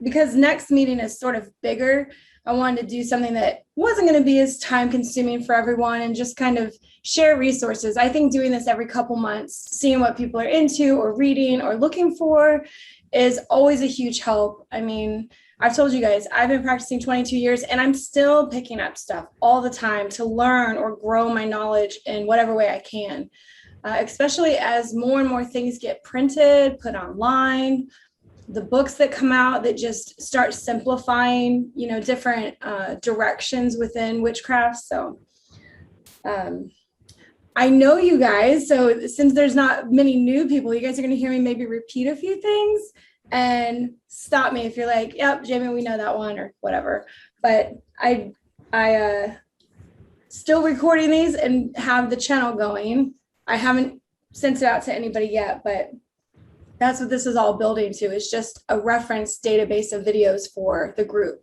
because next meeting is sort of bigger, I wanted to do something that wasn't going to be as time consuming for everyone and just kind of share resources. I think doing this every couple months, seeing what people are into or reading or looking for is always a huge help. I mean, I've told you guys, I've been practicing 22 years and I'm still picking up stuff all the time to learn or grow my knowledge in whatever way I can, especially as more and more things get printed, put online, the books that come out that just start simplifying, different directions within witchcraft. So I know you guys, so since there's not many new people, you guys are going to hear me maybe repeat a few things and stop me if you're like, yep, Jamie, we know that one or whatever. But I still recording these and have the channel going. I haven't sent it out to anybody yet, but that's what this is all building to. It's just a reference database of videos for the group,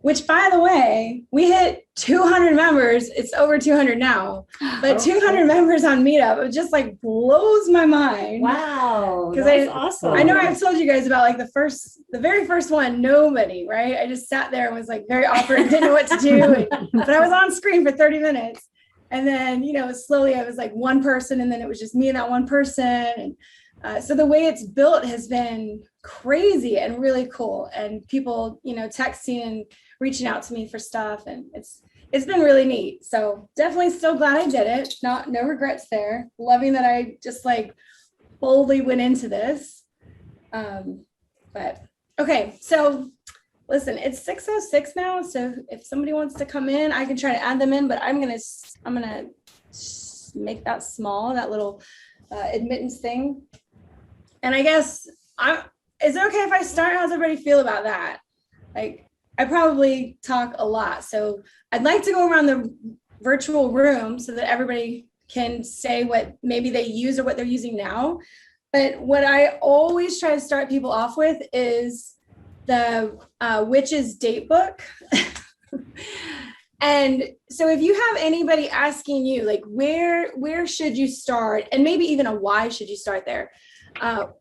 which, by the way, we hit 200 members. It's over 200 now, but 200 members on Meetup, it just like blows my mind. Wow, that's awesome. I know I've told you guys about like the very first one, nobody, right? I just sat there and was like very awkward and didn't know what to do. But I was on screen for 30 minutes. And then, slowly I was like one person, and then it was just me and that one person. And so the way it's built has been crazy and really cool. And people, texting and reaching out to me for stuff. And it's been really neat. So definitely still glad I did it. No regrets there. Loving that I just like boldly went into this. But okay, so listen, it's 6:06 now. So if somebody wants to come in, I can try to add them in, but I'm going to make that small, that little admittance thing. And I guess is it okay if I start? How's everybody feel about that? Like, I probably talk a lot. So I'd like to go around the virtual room so that everybody can say what maybe they use or what they're using now. But what I always try to start people off with is the Witches date book. And so if you have anybody asking you, like, where should you start? And maybe even a why should you start there?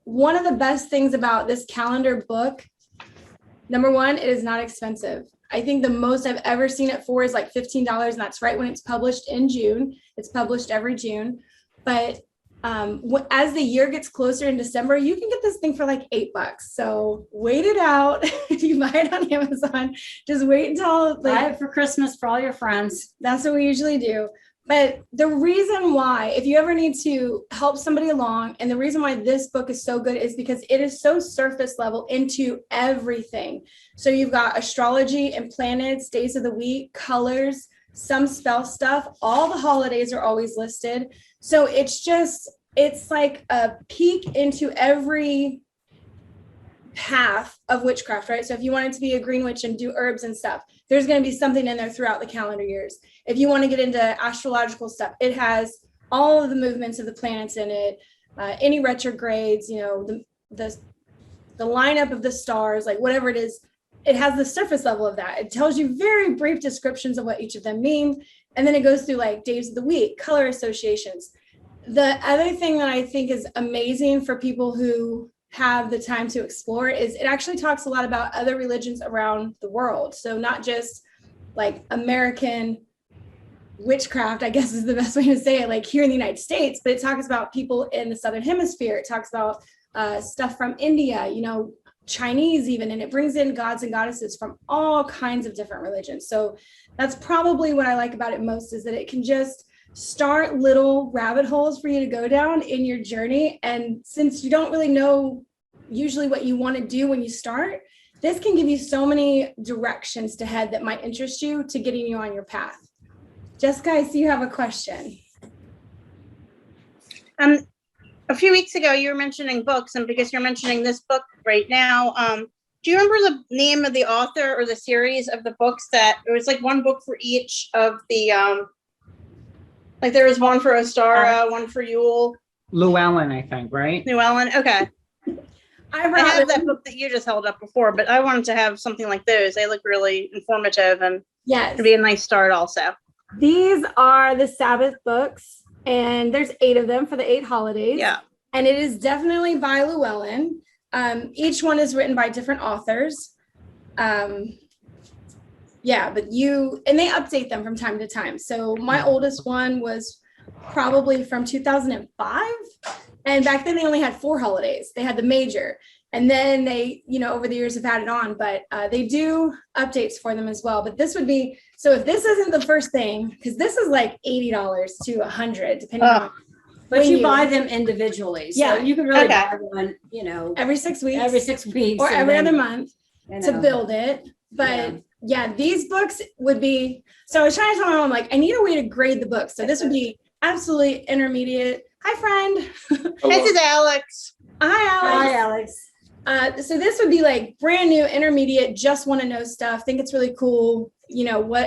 One of the best things about this calendar book, number one, it is not expensive. I think the most I've ever seen it for is like $15, and that's right when it's published in June. It's published every June. But as the year gets closer in December, you can get this thing for like $8. So wait it out. If you buy it on Amazon, just wait until buy it for Christmas for all your friends. That's what we usually do. But the reason why, if you ever need to help somebody along, and the reason why this book is so good is because it is so surface level into everything. So you've got astrology and planets, days of the week, colors, some spell stuff. All the holidays are always listed. So it's like a peek into every path of witchcraft, right? So if you wanted to be a green witch and do herbs and stuff, there's going to be something in there throughout the calendar years. If you want to get into astrological stuff, it has all of the movements of the planets in it, any retrogrades, the lineup of the stars, like whatever it is, it has the surface level of that. It tells you very brief descriptions of what each of them mean. And then it goes through like days of the week, color associations. The other thing that I think is amazing for people who have the time to explore is it actually talks a lot about other religions around the world. So not just like American witchcraft, I guess is the best way to say it, like here in the United States, but it talks about people in the Southern Hemisphere. It talks about stuff from India, Chinese even, and it brings in gods and goddesses from all kinds of different religions. So that's probably what I like about it most, is that it can just start little rabbit holes for you to go down in your journey. And since you don't really know usually what you want to do when you start, this can give you so many directions to head that might interest you to getting you on your path. Jessica, I see you have a question. A few weeks ago, you were mentioning books, and because you're mentioning this book right now, do you remember the name of the author or the series of the books that it was like one book for each of the, like there was one for Ostara, one for Yule? Llewellyn, I think, right? Llewellyn, okay. I have that book that you just held up before, but I wanted to have something like those. They look really informative, and yes, it'd be a nice start also. These are the Sabbath books, and there's 8 of them for the 8 holidays. Yeah. And it is definitely by Llewellyn. Each one is written by different authors. Yeah, but and they update them from time to time. So my oldest one was probably from 2005. And back then they only had 4 holidays. They had the major. And then they, over the years have added on, but they do updates for them as well. But this would be, so if this isn't the first thing, because this is like $80 to $100, depending on. But you buy them individually. So Yeah. you can really buy one, every 6 weeks. every 6 weeks. Or and every then, other month to build it. But yeah, these books would be, so I was trying to tell my mom, like, I need a way to grade the books. So this would be absolutely intermediate. Hi, friend. This is Alex. Hi, Alex. Hi, Alex. So this would be like brand new, intermediate, just want to know stuff. Think it's really cool.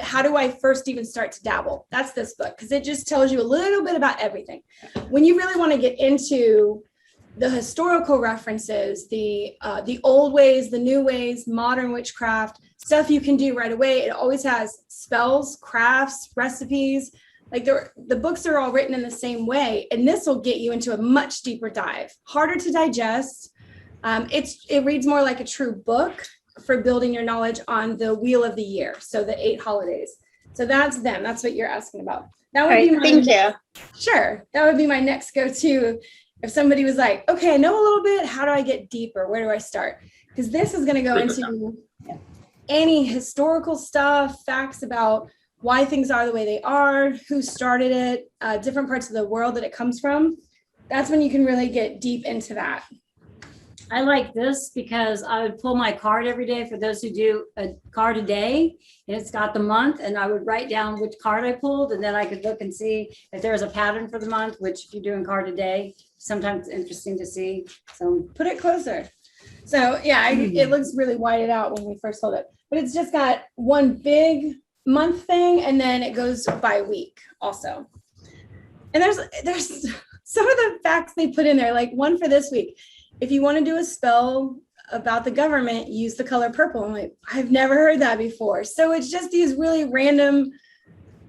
How do I first even start to dabble? That's this book, because it just tells you a little bit about everything. When you really want to get into the historical references, the old ways, the new ways, modern witchcraft, stuff you can do right away. It always has spells, crafts, recipes. Like the books are all written in the same way. And this will get you into a much deeper dive, harder to digest. It reads more like a true book for building your knowledge on the wheel of the year. So the 8 holidays. So that's them. That's what you're asking about. That would be thank you. Sure. That would be my next go-to. If somebody was like, okay, I know a little bit, how do I get deeper? Where do I start? Because this is going to go into any historical stuff, facts about why things are the way they are, who started it, different parts of the world that it comes from. That's when you can really get deep into that. I like this because I would pull my card every day for those who do a card a day, and it's got the month, and I would write down which card I pulled, and then I could look and see if there's a pattern for the month, which if you're doing card a day, sometimes it's interesting to see. So put it closer. So yeah, it looks really whited out when we first sold it, but it's just got one big month thing, and then it goes by week also. And there's some of the facts they put in there, like one for this week. If you want to do a spell about the government, use the color purple. I'm like, I've never heard that before. So it's just these really random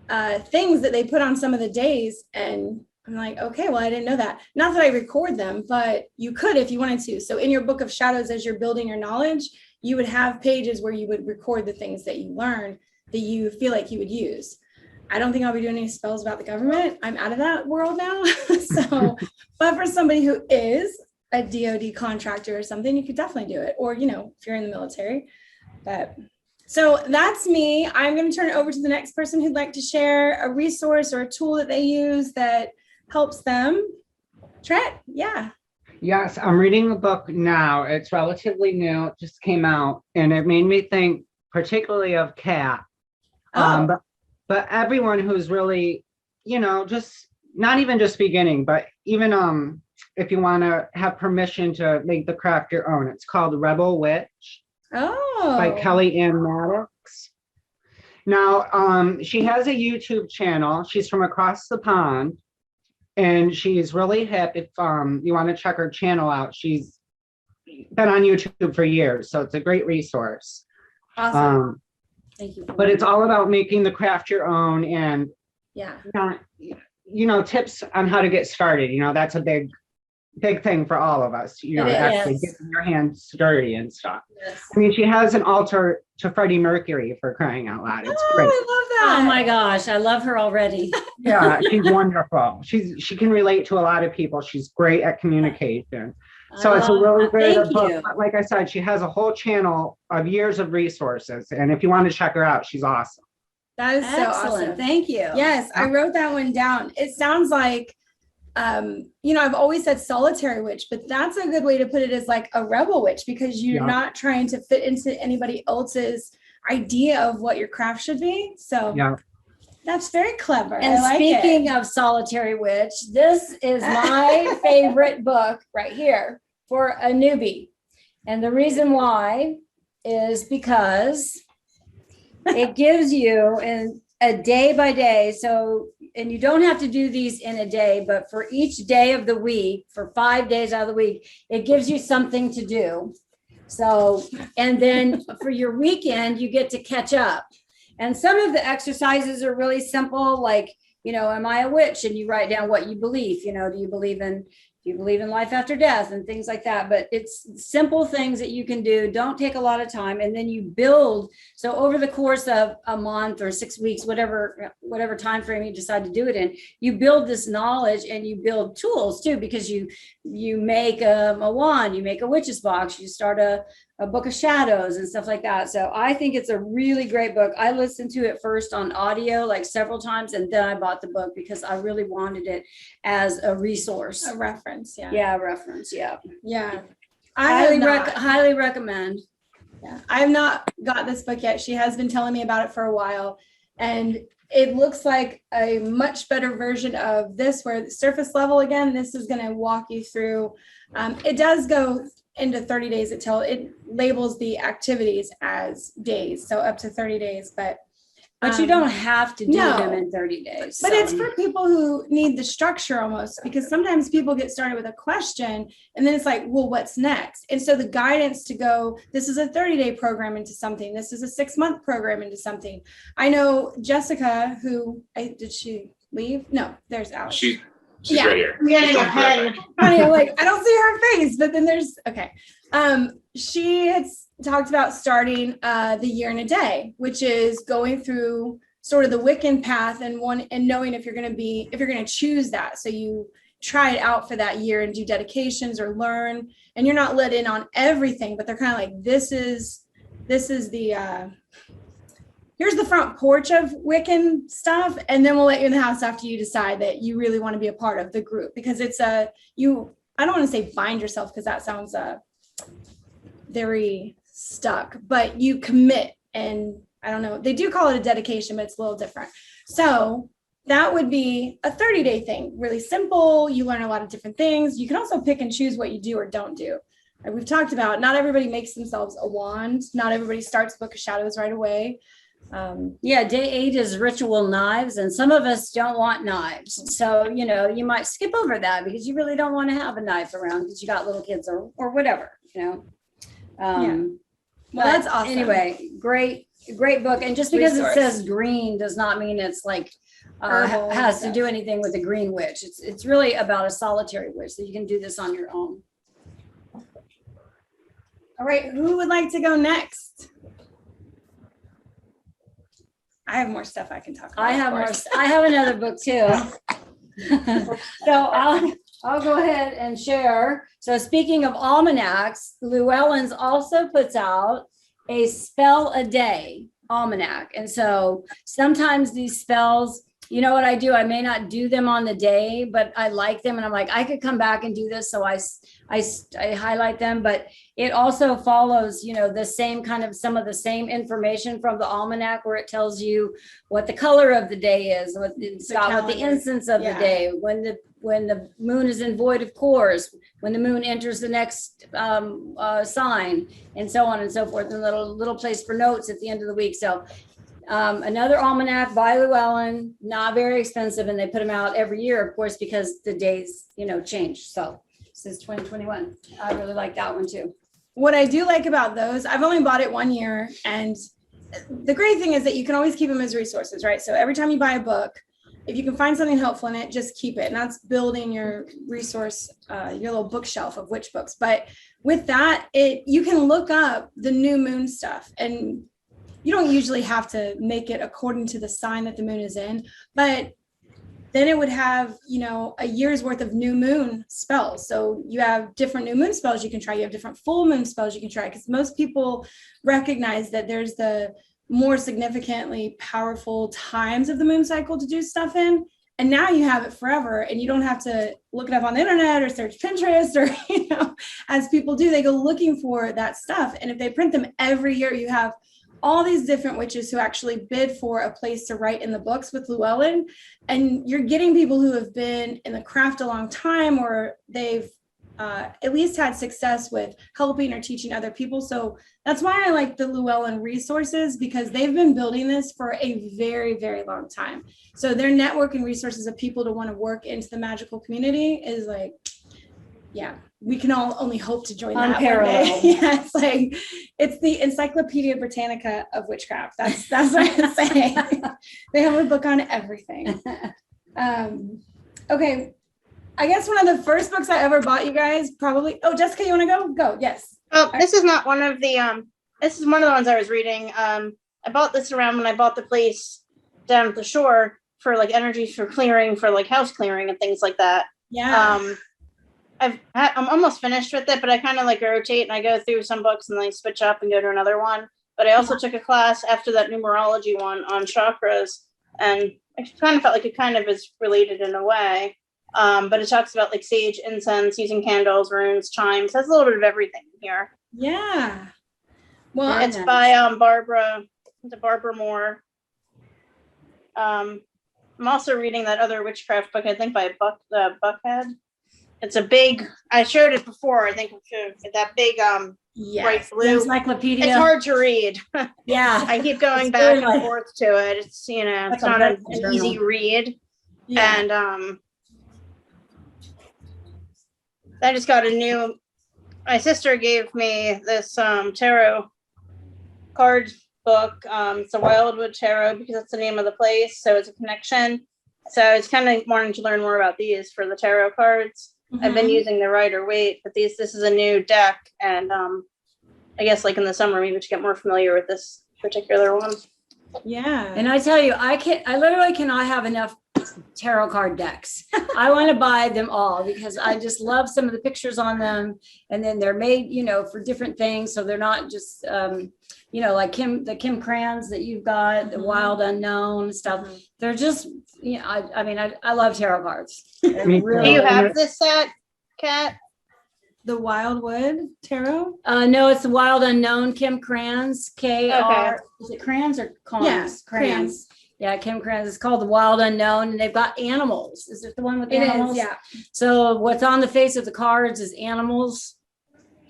things that they put on some of the days. And I'm like, okay, well, I didn't know that. Not that I record them, but you could if you wanted to. So in your book of shadows, as you're building your knowledge, you would have pages where you would record the things that you learn that you feel like you would use. I don't think I'll be doing any spells about the government. I'm out of that world now. So, but for somebody who is a DoD contractor or something, you could definitely do it. Or, if you're in the military. But so that's me. I'm going to turn it over to the next person who'd like to share a resource or a tool that they use that helps them. Trent, yeah. Yes, I'm reading a book now. It's relatively new. It just came out, and it made me think particularly of Kat. But everyone who's really, just not even just beginning, but even if you want to have permission to make the craft your own. It's called Rebel Witch by Kelly Ann Maddox. Now, she has a YouTube channel. She's from across the pond, and she's really hip. If you want to check her channel out, she's been on YouTube for years, so it's a great resource. Awesome. thank you. But it's all about making the craft your own, and tips on how to get started. That's a big thing for all of us, actually getting your hands dirty and stuff. Yes. I mean, she has an altar to Freddie Mercury, for crying out loud. It's great. I love that. Oh my gosh, I love her already. Yeah, she's wonderful. She can relate to a lot of people. She's great at communication. So it's a really great book. But like I said, she has a whole channel of years of resources. And if you want to check her out, she's awesome. That is so awesome. Thank you. Yes, I wrote that one down. It sounds like, I've always said solitary witch, but that's a good way to put it, as like a rebel witch, because you're not trying to fit into anybody else's idea of what your craft should be. So that's very clever. And speaking of solitary witch, this is my favorite book right here for a newbie. And the reason why is because it gives you in a day by day. So, and you don't have to do these in a day, but for each day of the week, for 5 days out of the week, it gives you something to do. So, and then for your weekend, you get to catch up. And some of the exercises are really simple, like, am I a witch? And you write down what you believe. Do you believe in, you believe in life after death and things like that. But it's simple things that you can do, don't take a lot of time, and then you build. So over the course of a month or 6 weeks, whatever time frame you decide to do it in, you build this knowledge, and you build tools too, because you make a wand, you make a witch's box, you start a book of shadows and stuff like that. So I think it's a really great book. I listened to it first on audio like several times, and then I bought the book because I really wanted it as a resource. A reference. Yeah. Yeah, reference. Yeah. Yeah. Highly recommend. Yeah. I have not got this book yet. She has been telling me about it for a while, and it looks like a much better version of this, where the surface level, again, this is going to walk you through. It does go into 30 days until it labels the activities as days. So up to 30 days, but you don't have to do no. them in 30 days. But it's for people who need the structure almost, because sometimes people get started with a question and then it's like, well, what's next? And so the guidance to go, this is a 30-day program into something. This is a 6-month program into something. I know Jessica, did she leave? No, there's Alex. She's Yeah. right here. I'm getting ahead. Funny, I'm like, I don't see her face, but then there's, okay. She had talked about starting the year in a day, which is going through sort of the Wiccan path and knowing if you're going to choose that. So you try it out for that year and do dedications or learn, and you're not let in on everything, but they're kind of like, this is the, here's the front porch of Wiccan stuff. And then we'll let you in the house after you decide that you really want to be a part of the group, because it's I don't want to say bind yourself, because that sounds very stuck, but you commit. And I don't know, they do call it a dedication, but it's a little different. So that would be a 30-day thing, really simple. You learn a lot of different things. You can also pick and choose what you do or don't do. Like we've talked about, not everybody makes themselves a wand. Not everybody starts Book of Shadows right away. Day 8 is ritual knives, and some of us don't want knives. So, you might skip over that because you really don't want to have a knife around because you got little kids or whatever, Well, that's awesome. Anyway, great book. And just because it says green does not mean it's like has to do anything with the green witch. It's really about a solitary witch, so you can do this on your own. All right, who would like to go next? I have more stuff I can talk about. I have another book too. So I'll go ahead and share. So speaking of almanacs, Llewellyn's also puts out a spell a day almanac. And so sometimes these spells, you know what I do? I may not do them on the day, but I like them. And I'm like, I could come back and do this. So I highlight them, but it also follows, the same kind of some of the same information from the almanac, where it tells you what the color of the day is, what the incense of the day, when the moon is in void of course, when the moon enters the next sign, and so on and so forth, and little place for notes at the end of the week. So another almanac by Llewellyn, not very expensive, and they put them out every year, of course, because the days, change. So this is 2021. I really like that one too. What I do like about those, I've only bought it 1 year, and the great thing is that you can always keep them as resources, right? So every time you buy a book, if you can find something helpful in it, just keep it. And that's building your resource, your little bookshelf of witch books. But with that, you can look up the new moon stuff, and you don't usually have to make it according to the sign that the moon is in, but then it would have, a year's worth of new moon spells. So you have different new moon spells you can try. You have different full moon spells you can try, because most people recognize that there's the more significantly powerful times of the moon cycle to do stuff in. And now you have it forever, and you don't have to look it up on the internet or search Pinterest or, as people do, they go looking for that stuff. And if they print them every year, you have all these different witches who actually bid for a place to write in the books with Llewellyn. And you're getting people who have been in the craft a long time, or they've at least had success with helping or teaching other people. So that's why I like the Llewellyn resources, because they've been building this for a very, very long time. So their network and resources of people to want to work into the magical community is like, yeah, we can all only hope to join that one day. Yeah, it's the Encyclopedia Britannica of witchcraft. That's what I'm saying. They have a book on everything. Okay, I guess one of the first books I ever bought, you guys, probably. Oh, Jessica, you want to go? Go. Yes. Oh, this is not one of the this is one of the ones I was reading. I bought this around when I bought the place down at the shore for like energy for clearing, for like house clearing and things like that. Yeah. I'm almost finished with it, but I kind of like rotate and I go through some books and then I switch up and go to another one. But I also took a class after that numerology one on chakras, and I kind of felt like it kind of is related in a way. But it talks about like sage, incense, using candles, runes, chimes. Has a little bit of everything in here. Yeah. Well, It's by Barbara Moore. I'm also reading that other witchcraft book, I think by Buckhead. It's a big, I showed it before, I think that big bright blue. Encyclopedia. It's hard to read. Yeah. I keep going It's back very and like- forth to it. It's, you know, Like it's a not an medical easy journal. read. yeah. And I just got my sister gave me this tarot card book. It's a Wildwood Tarot because that's the name of the place. So it's a connection. So it's kind of wanting to learn more about these for the tarot cards. I've been Mhm. using the Rider-Waite, but this is a new deck. And I guess like in the summer, maybe to get more familiar with this particular one. Yeah. And I tell you, I literally cannot have enough tarot card decks. I want to buy them all because I just love some of the pictures on them. And then they're made, you know, for different things. So they're not just, you know, like the Kim Crans that you've got, the Mhm. Wild Unknown stuff. Mhm. They're just, you know, I mean, I love tarot cards. They're Me too. Do really- you have this set, Kat? The Wildwood Tarot. No, it's the Wild Unknown, Kim Crans, K-R, is it Crans or Cons? Yes, crayons. Yeah, Kim Crans. It's called the Wild Unknown, and they've got animals. Is it the one with It animals? is. Yeah. So what's on the face of the cards is animals.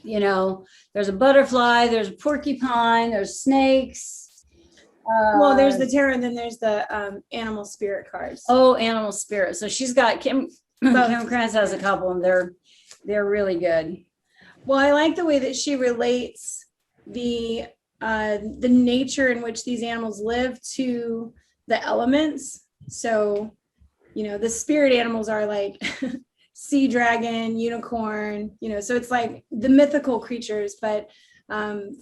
You know, there's a butterfly, there's a porcupine, there's snakes. Well, there's the tarot, and then there's the animal spirit cards. Animal spirit. So she's got Kim Crans has a couple, and they're really good. Well, I like the way that she relates the nature in which these animals live to the elements. So, you know, the spirit animals are like sea dragon, unicorn, you know, so it's like the mythical creatures, but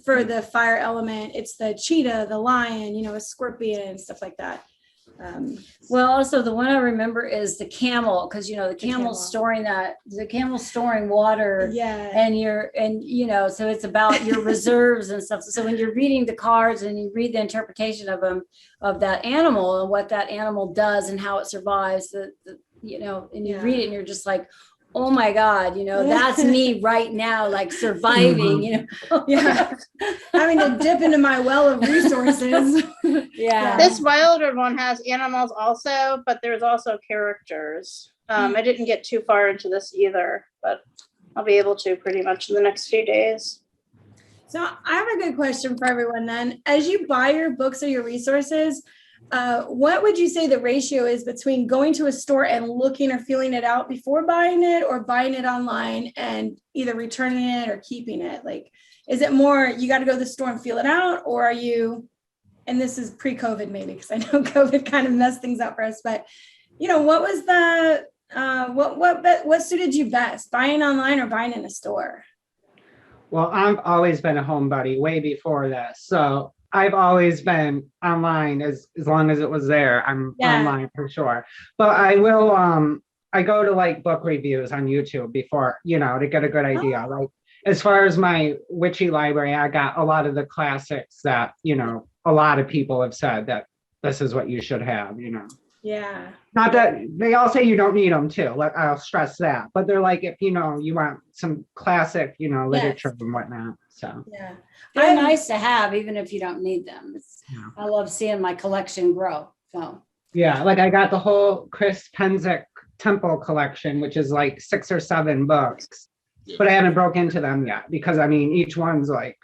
for the fire element, it's the cheetah, the lion, you know, a scorpion and stuff like that. Well, also the one I remember is the camel, because you know the camel's camel. storing water, Yeah. and you know, so it's about your reserves and stuff. So when you're reading the cards and you read the interpretation of them, of that animal and what that animal does and how it survives, you know, and you Yeah. read it and you're just like, oh my God, you know, that's me right now, like surviving, you know. Yeah. Having to dip into my well of resources. Yeah. This Wildwood one has animals also, but there's also characters. I didn't get too far into this either, but I'll be able to pretty much in the next few days. So I have a good question for everyone then. As you buy your books or your resources, what would you say the ratio is between going to a store and looking or feeling it out before buying it, or buying it online and either returning it or keeping it? Like, is it more you got to go to the store and feel it out, or are you, and this is pre-COVID maybe, because I know COVID kind of messed things up for us, but you know, what was the, what suited you best, buying online or buying in a store? Well, I've always been a homebody way before this. So I've always been online as long as it was there. I'm Yeah. online for sure. But I will I go to like book reviews on YouTube before, you know, to get a good idea. Like as far as my witchy library, I got a lot of the classics that, you know, a lot of people have said that this is what you should have, you know. Yeah. Not that they all say you don't need them too. I'll stress that. But they're like, if you know, you want some classic, you know, literature and whatnot. So Yeah. They're I'm- nice to have, even if you don't need them. Yeah. I love seeing my collection grow. So yeah, like I got the whole Chris Penzick Temple collection, which is like 6 or 7 books. But I haven't broke into them yet because I mean each one's like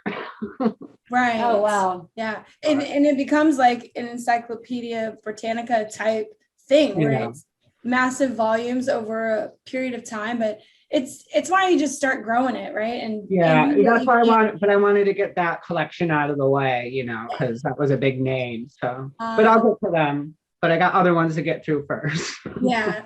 Right. oh wow. Yeah. And it becomes like an Encyclopedia Britannica type thing where Yeah. it's massive volumes over a period of time, but it's why you just start growing it, right? And yeah, and that's why you I wanted to get that collection out of the way, you know, because that was a big name. So can't- but I'll get to them. But I got other ones to get through first. yeah.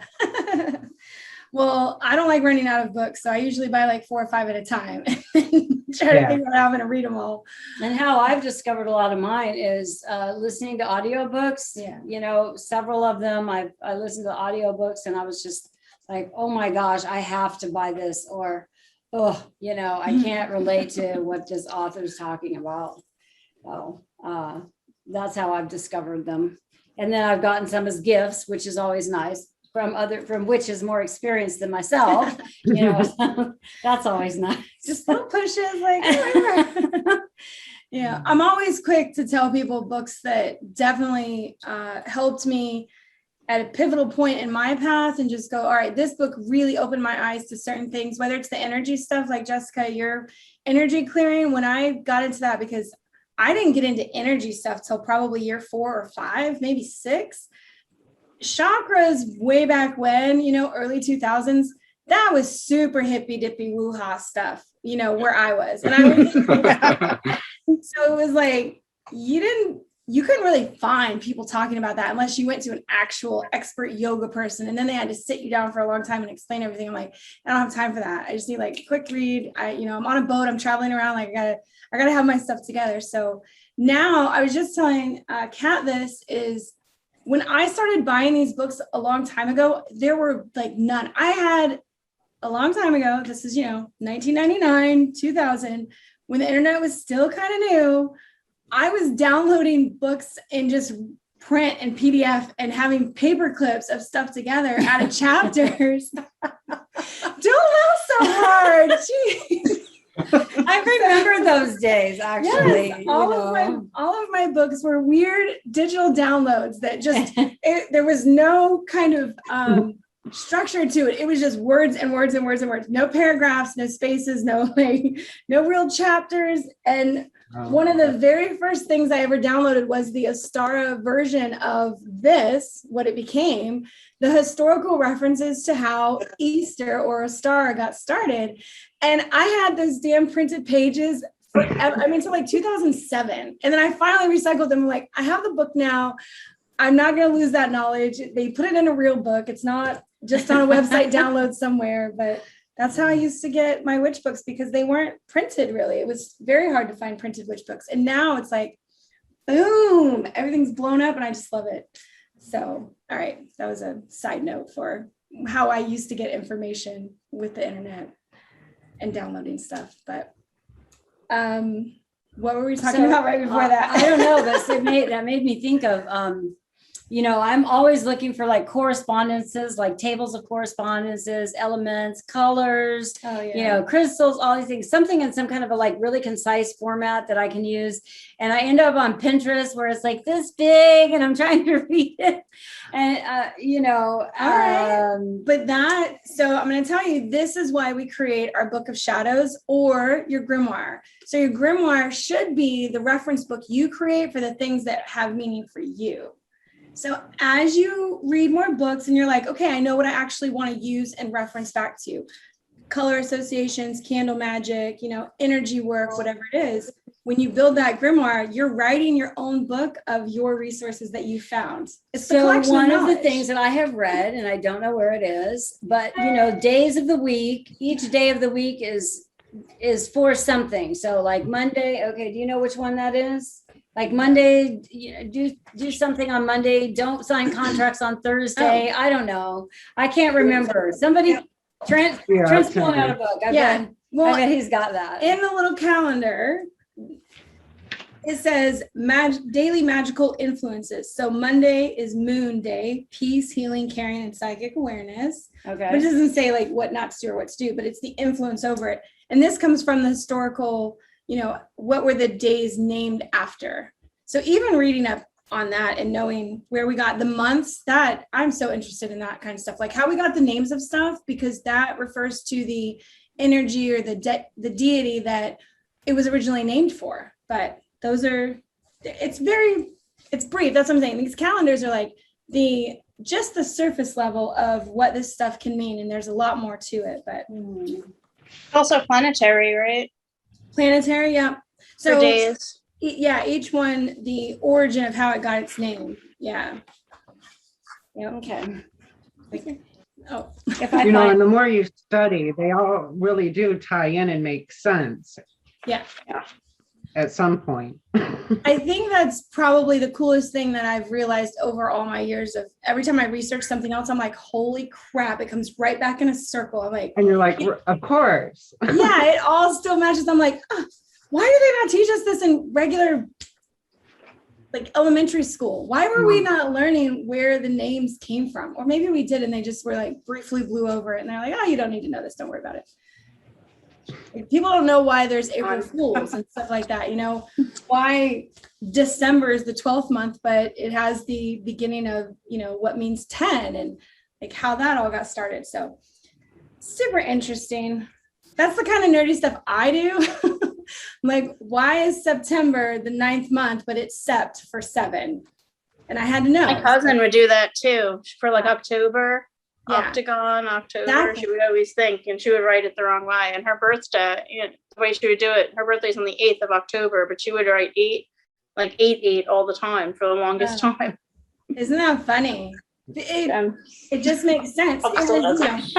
Well, I don't like running out of books, so I usually buy like 4 or 5 at a time and try to Yeah. figure out how I'm going to read them all. And how I've discovered a lot of mine is listening to audiobooks. Yeah. You know, several of them I listened to audiobooks and I was just like, oh my gosh, I have to buy this, or oh, you know, I can't relate to what this author's talking about. So that's how I've discovered them. And then I've gotten some as gifts, which is always nice, from witches more experienced than myself. You know, that's always nice. Just little pushes, like whatever. Yeah, I'm always quick to tell people books that definitely helped me at a pivotal point in my path, and just go, all right, this book really opened my eyes to certain things, whether it's the energy stuff, like Jessica, your energy clearing. When I got into that, because I didn't get into energy stuff till probably year 4 or 5, maybe 6. Chakras way back when, you know, early 2000s, that was super hippy dippy woo-ha stuff, you know, where I was. And I was, so it was like, you couldn't really find people talking about that unless you went to an actual expert yoga person. And then they had to sit you down for a long time and explain everything. I'm like, I don't have time for that. I just need like a quick read. I'm on a boat, I'm traveling around. Like I gotta have my stuff together. So now I was just telling Kat, this is when I started buying these books a long time ago, there were like none. I had a long time ago, this is, 1999, 2000, when the internet was still kind of new. I was downloading books in just print and PDF and having paper clips of stuff together out of chapters. Don't laugh so hard. Jeez. I remember those days, actually. Yes, all of my books were weird digital downloads that just there was no kind of structure to it. It was just words and words and words and words. No paragraphs, no spaces, no real chapters. And one of the very first things I ever downloaded was the Astara version of this, what it became, the historical references to how Easter or Astara got started. And I had those damn printed pages forever, until like 2007. And then I finally recycled them. I'm like, I have the book now. I'm not going to lose that knowledge. They put it in a real book. It's not just on a website download somewhere, but that's how I used to get my witch books, because they weren't printed really. It was very hard to find printed witch books. And now it's like, boom, everything's blown up and I just love it. So, all right. That was a side note for how I used to get information with the internet and downloading stuff. But what were we talking about right before that? I don't know, but that made me think of, I'm always looking for like correspondences, like tables of correspondences, elements, colors, crystals, all these things, something in some kind of a like really concise format that I can use. And I end up on Pinterest where it's like this big and I'm trying to read it. And, all right. So I'm going to tell you, this is why we create our Book of Shadows or your grimoire. So your grimoire should be the reference book you create for the things that have meaning for you. So as you read more books and you're like, okay, I know what I actually want to use and reference back to, color associations, candle magic, energy work, whatever it is. When you build that grimoire, you're writing your own book of your resources that you found. It's the collection one of the things that I have read, and I don't know where it is, but days of the week, each day of the week is for something. So like Monday, okay, do you know which one that is? Like Monday, do something on Monday. Don't sign contracts on Thursday. I don't know. I can't remember. Somebody, Trent's pulling out a book. I bet he's got that. In the little calendar, it says daily magical influences. So Monday is Moon Day, peace, healing, caring, and psychic awareness. Okay. But it doesn't say like what not to do or what to do, but it's the influence over it. And this comes from the historical, what were the days named after? So even reading up on that and knowing where we got the months, that I'm so interested in that kind of stuff, like how we got the names of stuff, because that refers to the energy or the deity that it was originally named for. But it's brief. That's what I'm saying. These calendars are like just the surface level of what this stuff can mean. And there's a lot more to it, but also planetary, right? Planetary, yeah. So for days. Yeah, each one, the origin of how it got its name. Yeah. Okay. Oh, If I You know, and find, the more you study, they all really do tie in and make sense yeah. at some point. I think that's probably the coolest thing that I've realized over all my years of every time I research something else, I'm like, holy crap, it comes right back in a circle. I'm like, And you're like, of course. yeah, it all still matches. I'm like, oh, why do they not teach us this in regular like elementary school? Why were we not learning where the names came from? Or maybe we did and they just were like briefly blew over it and they're like, oh, you don't need to know this. Don't worry about it. Like, people don't know why there's April Fools and stuff like that. You know, why December is the 12th month, but it has the beginning of, you know, what means 10 and like how that all got started. So super interesting. That's the kind of nerdy stuff I do. I'm like, why is September the 9th month, but it's Sept for 7? And I had to know. My cousin would do that too for like October, Yeah. Octagon, October. Exactly. She would always think, and she would write it the wrong way. And her birthday, you know, the way she would do it, her birthday's on the 8th of October, but she would write 8, like 8 all the time for the longest time. Isn't that funny? It just makes sense. Probably still does.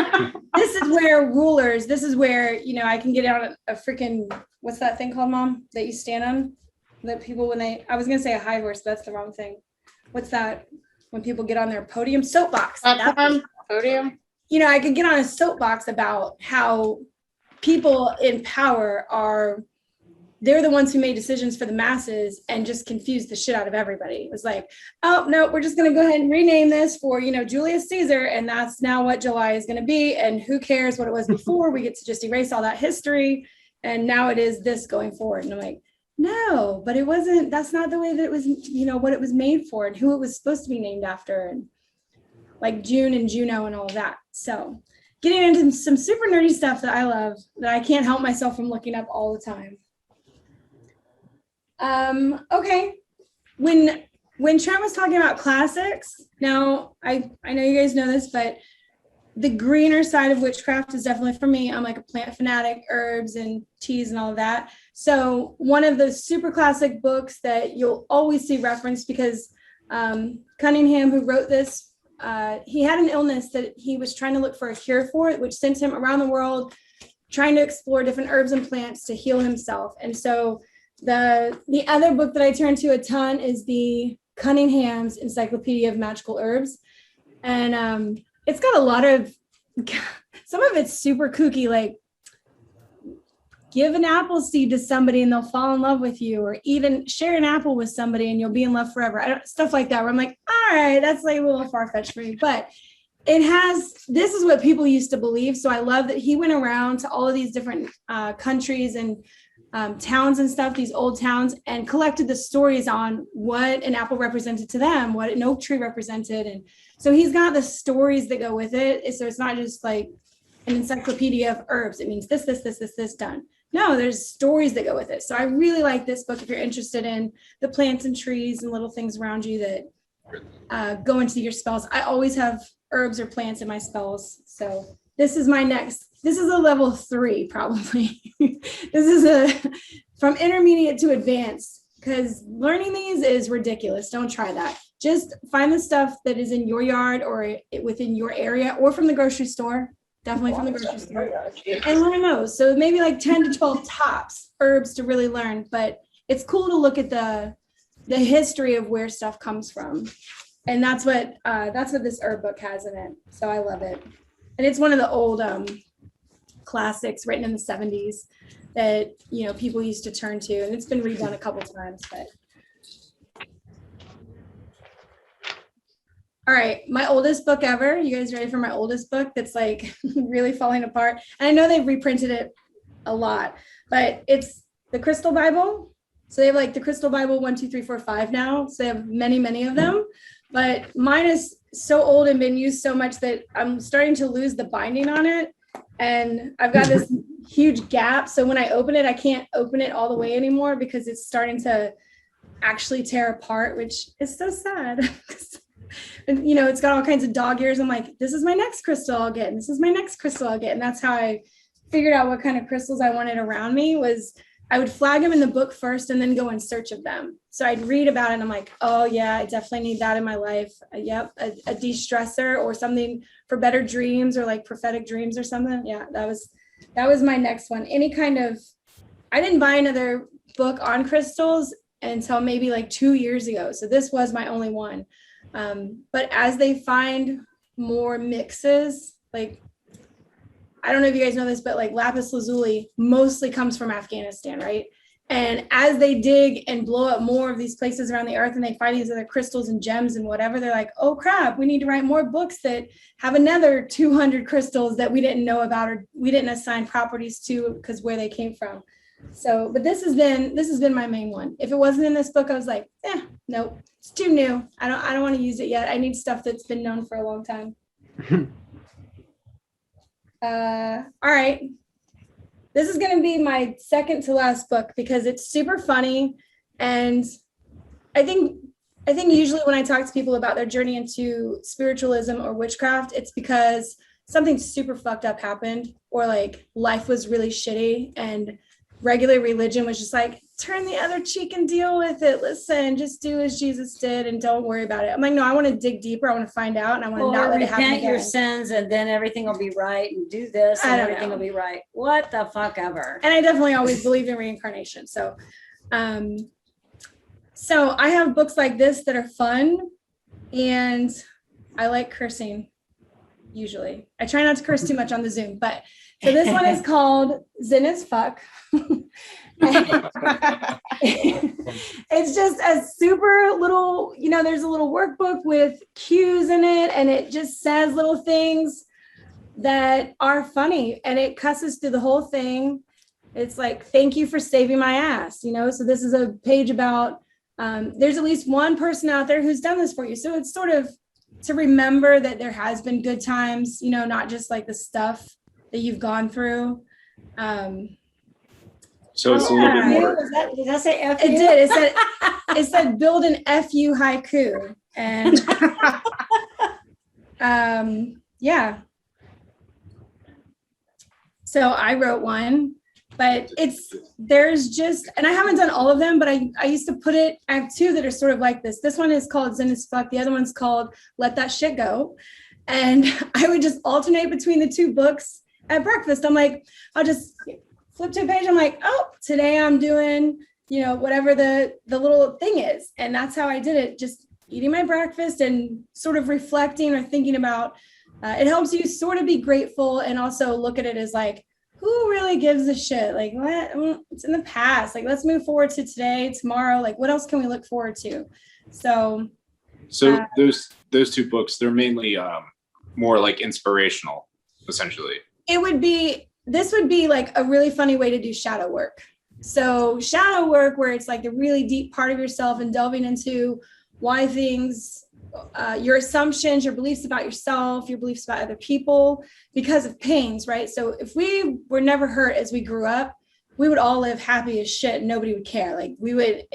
This is where rulers, this is where, you know, I can get out a freaking, what's that thing called, Mom, that you stand on? That people, when I was going to say a high horse, but that's the wrong thing. What's that? When people get on their podium? Soapbox. Platform, podium. You know, I could get on a soapbox about how people in power are, they're the ones who made decisions for the masses and just confused the shit out of everybody. It was like, oh, no, we're just going to go ahead and rename this for, you know, Julius Caesar. And that's now what July is going to be. And who cares what it was before? We get to just erase all that history. And now it is this going forward. And I'm like, no, but it wasn't, that's not the way that it was, you know, what it was made for and who it was supposed to be named after. And like June and Juno and all of that. So getting into some super nerdy stuff that I love that I can't help myself from looking up all the time. Okay. When Trent was talking about classics, now I know you guys know this, but the greener side of witchcraft is definitely for me. I'm like a plant fanatic, herbs and teas and all of that. So one of the super classic books that you'll always see referenced because Cunningham, who wrote this, he had an illness that he was trying to look for a cure for it, which sent him around the world trying to explore different herbs and plants to heal himself. And so the other book that I turn to a ton is the Cunningham's Encyclopedia of Magical Herbs. And it's got a lot of, some of it's super kooky, like give an apple seed to somebody and they'll fall in love with you, or even share an apple with somebody and you'll be in love forever. Stuff like that, where I'm like, all right, that's like a little far-fetched for me. But it has, this is what people used to believe. So I love that he went around to all of these different countries and towns and stuff, these old towns, and collected the stories on what an apple represented to them, what an oak tree represented. And so he's got the stories that go with it. So it's not just like an encyclopedia of herbs. It means this done. No, there's stories that go with it. So I really like this book if you're interested in the plants and trees and little things around you that go into your spells. I always have herbs or plants in my spells. So this is a level 3 probably. This is from intermediate to advanced, because learning these is ridiculous. Don't try that. Just find the stuff that is in your yard or within your area or from the grocery store. Definitely from the grocery store, and learn those. So maybe like 10 to 12 tops herbs to really learn, but it's cool to look at the history of where stuff comes from. And that's what this herb book has in it. So I love it. And it's one of the old classics written in the 70s that, you know, people used to turn to, and it's been redone a couple times, but. All right, my oldest book ever. You guys ready for my oldest book that's like really falling apart? And I know they've reprinted it a lot, but it's the Crystal Bible. So they have like the Crystal Bible 1, 2, 3, 4, 5 now. So they have many, many of them. But mine is so old and been used so much that I'm starting to lose the binding on it. And I've got this huge gap. So when I open it, I can't open it all the way anymore because it's starting to actually tear apart, which is so sad. And, you know, it's got all kinds of dog ears. I'm like, this is my next crystal I'll get. And this is my next crystal I'll get. And that's how I figured out what kind of crystals I wanted around me, was I would flag them in the book first and then go in search of them. So I'd read about it and I'm like, oh yeah, I definitely need that in my life. Yep, a de-stressor or something for better dreams or like prophetic dreams or something. Yeah, that was my next one. Any kind of, I didn't buy another book on crystals until maybe like 2 years ago. So this was my only one. But as they find more mixes, like, I don't know if you guys know this, but like lapis lazuli mostly comes from Afghanistan, right? And as they dig and blow up more of these places around the earth and they find these other crystals and gems and whatever, they're like, oh crap, we need to write more books that have another 200 crystals that we didn't know about or we didn't assign properties to because where they came from. So, but this has been my main one. If it wasn't in this book, I was like, nope, it's too new. I don't want to use it yet. I need stuff that's been known for a long time. All right. This is going to be my second to last book because it's super funny. And I think usually when I talk to people about their journey into spiritualism or witchcraft, it's because something super fucked up happened or like life was really shitty and regular religion was just like, turn the other cheek and deal with it. Listen, just do as Jesus did and don't worry about it. I'm like, no, I want to dig deeper. I want to find out and I want to not let it happen repent again. your sins and then everything will be right and do this and everything will be right. What the fuck ever. And I definitely always believed in reincarnation. So, so I have books like this that are fun and I like cursing usually. I try not to curse too much on the Zoom, but so this one is called Zen as Fuck. It's just a super little, there's a little workbook with cues in it and it just says little things that are funny and it cusses through the whole thing. It's like, thank you for saving my ass, so this is a page about there's at least one person out there who's done this for you. So it's sort of to remember that there has been good times, not just like the stuff that you've gone through. So it's a little bit more. Did that say F? It did. It said build an FU haiku. And yeah. So I wrote one, but there's just, and I haven't done all of them, but I used to I have two that are sort of like this. This one is called Zen as Fuck. The other one's called Let That Shit Go. And I would just alternate between the two books at breakfast. I'm like, I'll just flip to a page. I'm like, oh, today I'm doing, whatever the little thing is. And that's how I did it. Just eating my breakfast and sort of reflecting or thinking about, it helps you sort of be grateful and also look at it as like, who really gives a shit? Like, what? It's in the past. Like, let's move forward to today, tomorrow. Like, what else can we look forward to? So those two books, they're mainly more like inspirational, essentially. This would be like a really funny way to do shadow work. So shadow work, where it's like the really deep part of yourself and delving into why things, your assumptions, your beliefs about yourself, your beliefs about other people, because of pains, right? So if we were never hurt as we grew up, we would all live happy as shit and nobody would care. Like we would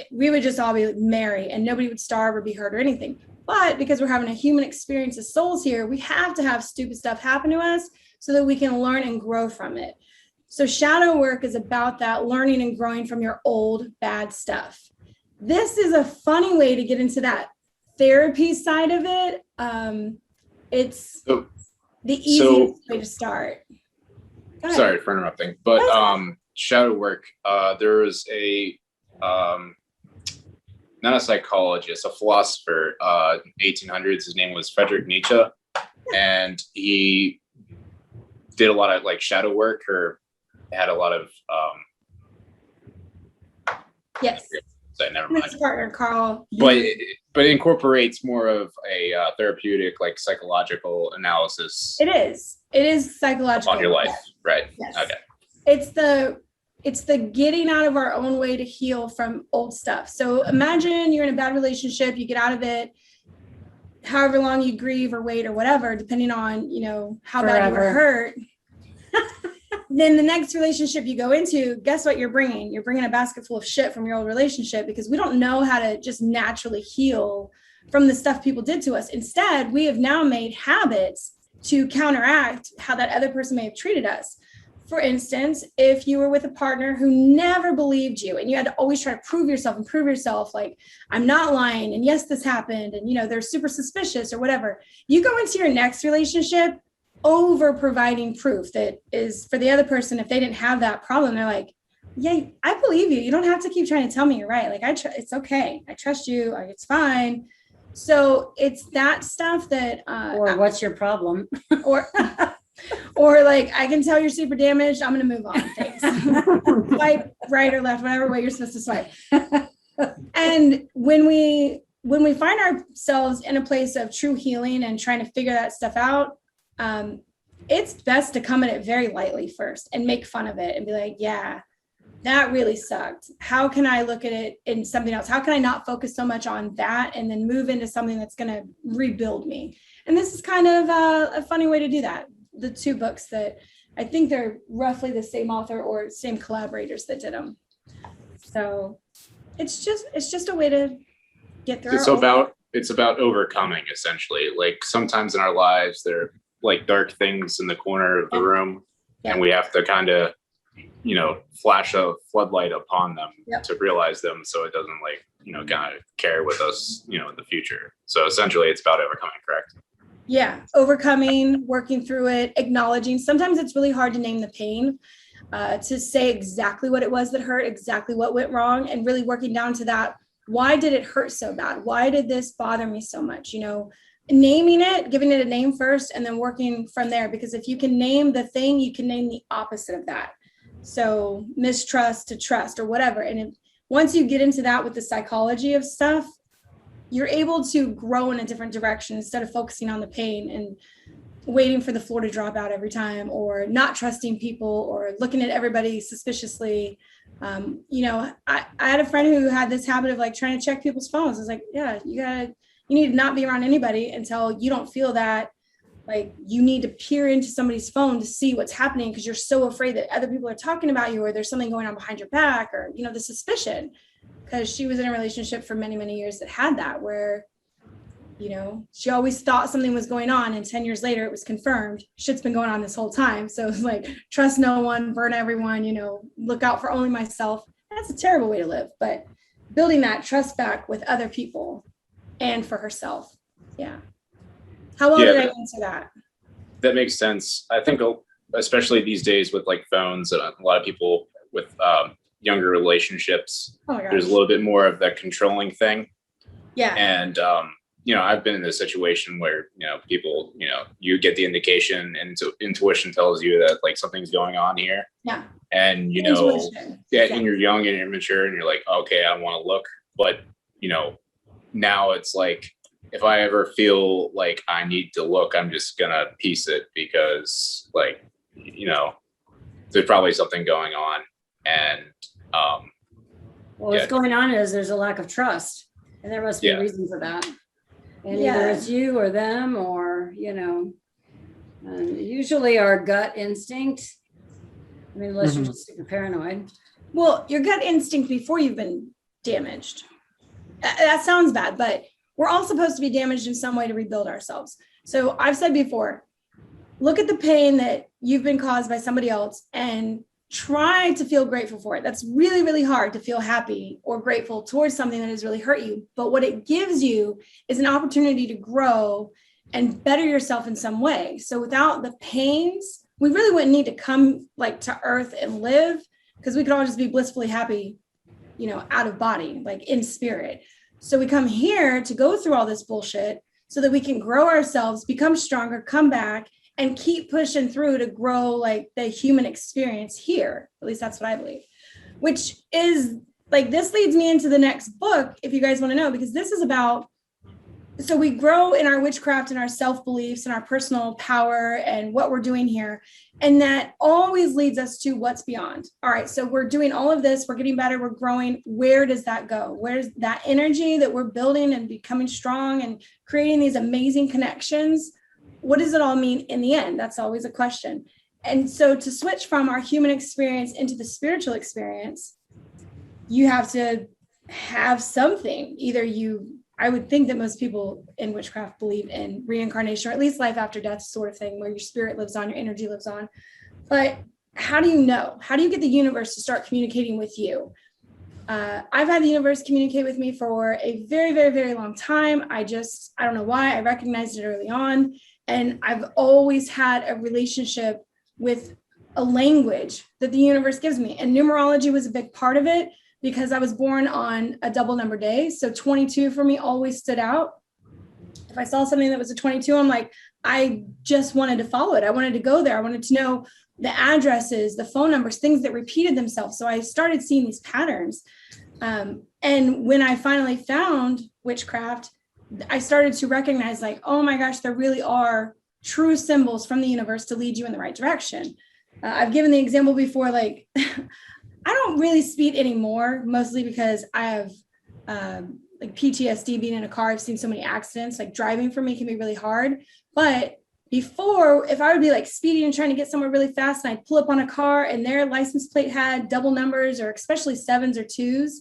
just all be merry and nobody would starve or be hurt or anything. But because we're having a human experience as souls here, we have to have stupid stuff happen to us so that we can learn and grow from it. So shadow work is about that, learning and growing from your old bad stuff. This is a funny way to get into that therapy side of it. It's the easiest way to start. Sorry for interrupting, but shadow work, there was a not a psychologist, a philosopher, 1800s. His name was Friedrich Nietzsche, and he did a lot of like shadow work, or had a lot of yes. So never mind. His partner Carl, but it incorporates more of a therapeutic, like psychological analysis. It is psychological On your life, right? Yes. Okay. It's the getting out of our own way to heal from old stuff. So imagine you're in a bad relationship, you get out of it, however long you grieve or wait or whatever, depending on, how bad you were hurt. Then the next relationship you go into, guess what you're bringing? You're bringing a basket full of shit from your old relationship because we don't know how to just naturally heal from the stuff people did to us. Instead, we have now made habits to counteract how that other person may have treated us. for instance, if you were with a partner who never believed you and you had to always try to prove yourself, like, I'm not lying, and yes, this happened, and they're super suspicious or whatever, you go into your next relationship over providing proof that is for the other person. If they didn't have that problem, they're like, yeah, I believe you. You don't have to keep trying to tell me you're right. Like, it's okay. I trust you. Like, it's fine. So it's that stuff that, Or what's your problem? or like, I can tell you're super damaged. I'm going to move on. Thanks. Swipe right or left, whatever way you're supposed to swipe. And when we find ourselves in a place of true healing and trying to figure that stuff out, it's best to come at it very lightly first and make fun of it and be like, yeah, that really sucked. How can I look at it in something else? How can I not focus so much on that and then move into something that's going to rebuild me? And this is kind of a funny way to do that. The two books that I think they're roughly the same author or same collaborators that did them. So it's just a way to get through. It's about overcoming, essentially. Like, sometimes in our lives, there are like dark things in the corner of the room, and we have to kind of, flash a floodlight upon them to realize them, so it doesn't kind of carry with us, in the future. So essentially, it's about overcoming, correct? Yeah, overcoming, working through it, acknowledging. Sometimes it's really hard to name the pain, to say exactly what it was that hurt, exactly what went wrong, and really working down to that. Why did it hurt so bad? Why did this bother me so much? Naming it, giving it a name first, and then working from there. Because if you can name the thing, you can name the opposite of that. So mistrust to trust or whatever. And once you get into that with the psychology of stuff, you're able to grow in a different direction instead of focusing on the pain and waiting for the floor to drop out every time, or not trusting people, or looking at everybody suspiciously. I had a friend who had this habit of like trying to check people's phones. I was like, yeah, you need to not be around anybody until you don't feel that like you need to peer into somebody's phone to see what's happening, because you're so afraid that other people are talking about you, or there's something going on behind your back, or the suspicion. Because she was in a relationship for many, many years that had that, where she always thought something was going on, and 10 years later it was confirmed shit's been going on this whole time. So it's like, trust no one, burn everyone, look out for only myself. That's a terrible way to live. But building that trust back with other people and for herself. Yeah. How well did I answer that? That makes sense. I think especially these days with like phones, and a lot of people with younger relationships, there's a little bit more of that controlling thing. Yeah. And I've been in this situation where people, you get the indication, and intuition tells you that like something's going on here. Yeah. And and you're young and you're mature, and you're like, okay, I want to look. But now it's like, if I ever feel like I need to look, I'm just gonna piece it, because like, there's probably something going on. And what's going on is there's a lack of trust, and there must be a reason for that. And either it's you or them, or usually our gut instinct. I mean, unless you're just super paranoid. Well, your gut instinct before you've been damaged. That sounds bad, but we're all supposed to be damaged in some way to rebuild ourselves. So I've said before, look at the pain that you've been caused by somebody else and try to feel grateful for it. That's really, really hard to feel happy or grateful towards something that has really hurt you. But what it gives you is an opportunity to grow and better yourself in some way. So without the pains, we really wouldn't need to come like to earth and live, because we could all just be blissfully happy, out of body, like in spirit. So we come here to go through all this bullshit so that we can grow ourselves, become stronger, come back, and keep pushing through to grow like the human experience here. At least that's what I believe, which is like, this leads me into the next book, if you guys want to know, because this is about, so we grow in our witchcraft and our self-beliefs and our personal power and what we're doing here. And that always leads us to what's beyond. All right, so we're doing all of this, we're getting better, we're growing. Where does that go? Where's that energy that we're building and becoming strong and creating these amazing connections? What does it all mean in the end? That's always a question. And so to switch from our human experience into the spiritual experience, you have to have something. I would think that most people in witchcraft believe in reincarnation, or at least life after death sort of thing, where your spirit lives on, your energy lives on. But how do you know? How do you get the universe to start communicating with you? I've had the universe communicate with me for a very, very, very long time. I don't know why. I recognized it early on. And I've always had a relationship with a language that the universe gives me. And numerology was a big part of it because I was born on a double number day. So 22 for me always stood out. If I saw something that was a 22, I'm like, I just wanted to follow it. I wanted to go there. I wanted to know the addresses, the phone numbers, things that repeated themselves. So I started seeing these patterns. And when I finally found witchcraft, I started to recognize like, oh my gosh, there really are true symbols from the universe to lead you in the right direction. I've given the example before, like, I don't really speed anymore, mostly because I have like PTSD being in a car. I've seen so many accidents, like driving for me can be really hard. But before, if I would be like speeding and trying to get somewhere really fast and I'd pull up on a car and their license plate had double numbers or especially 7s or 2s,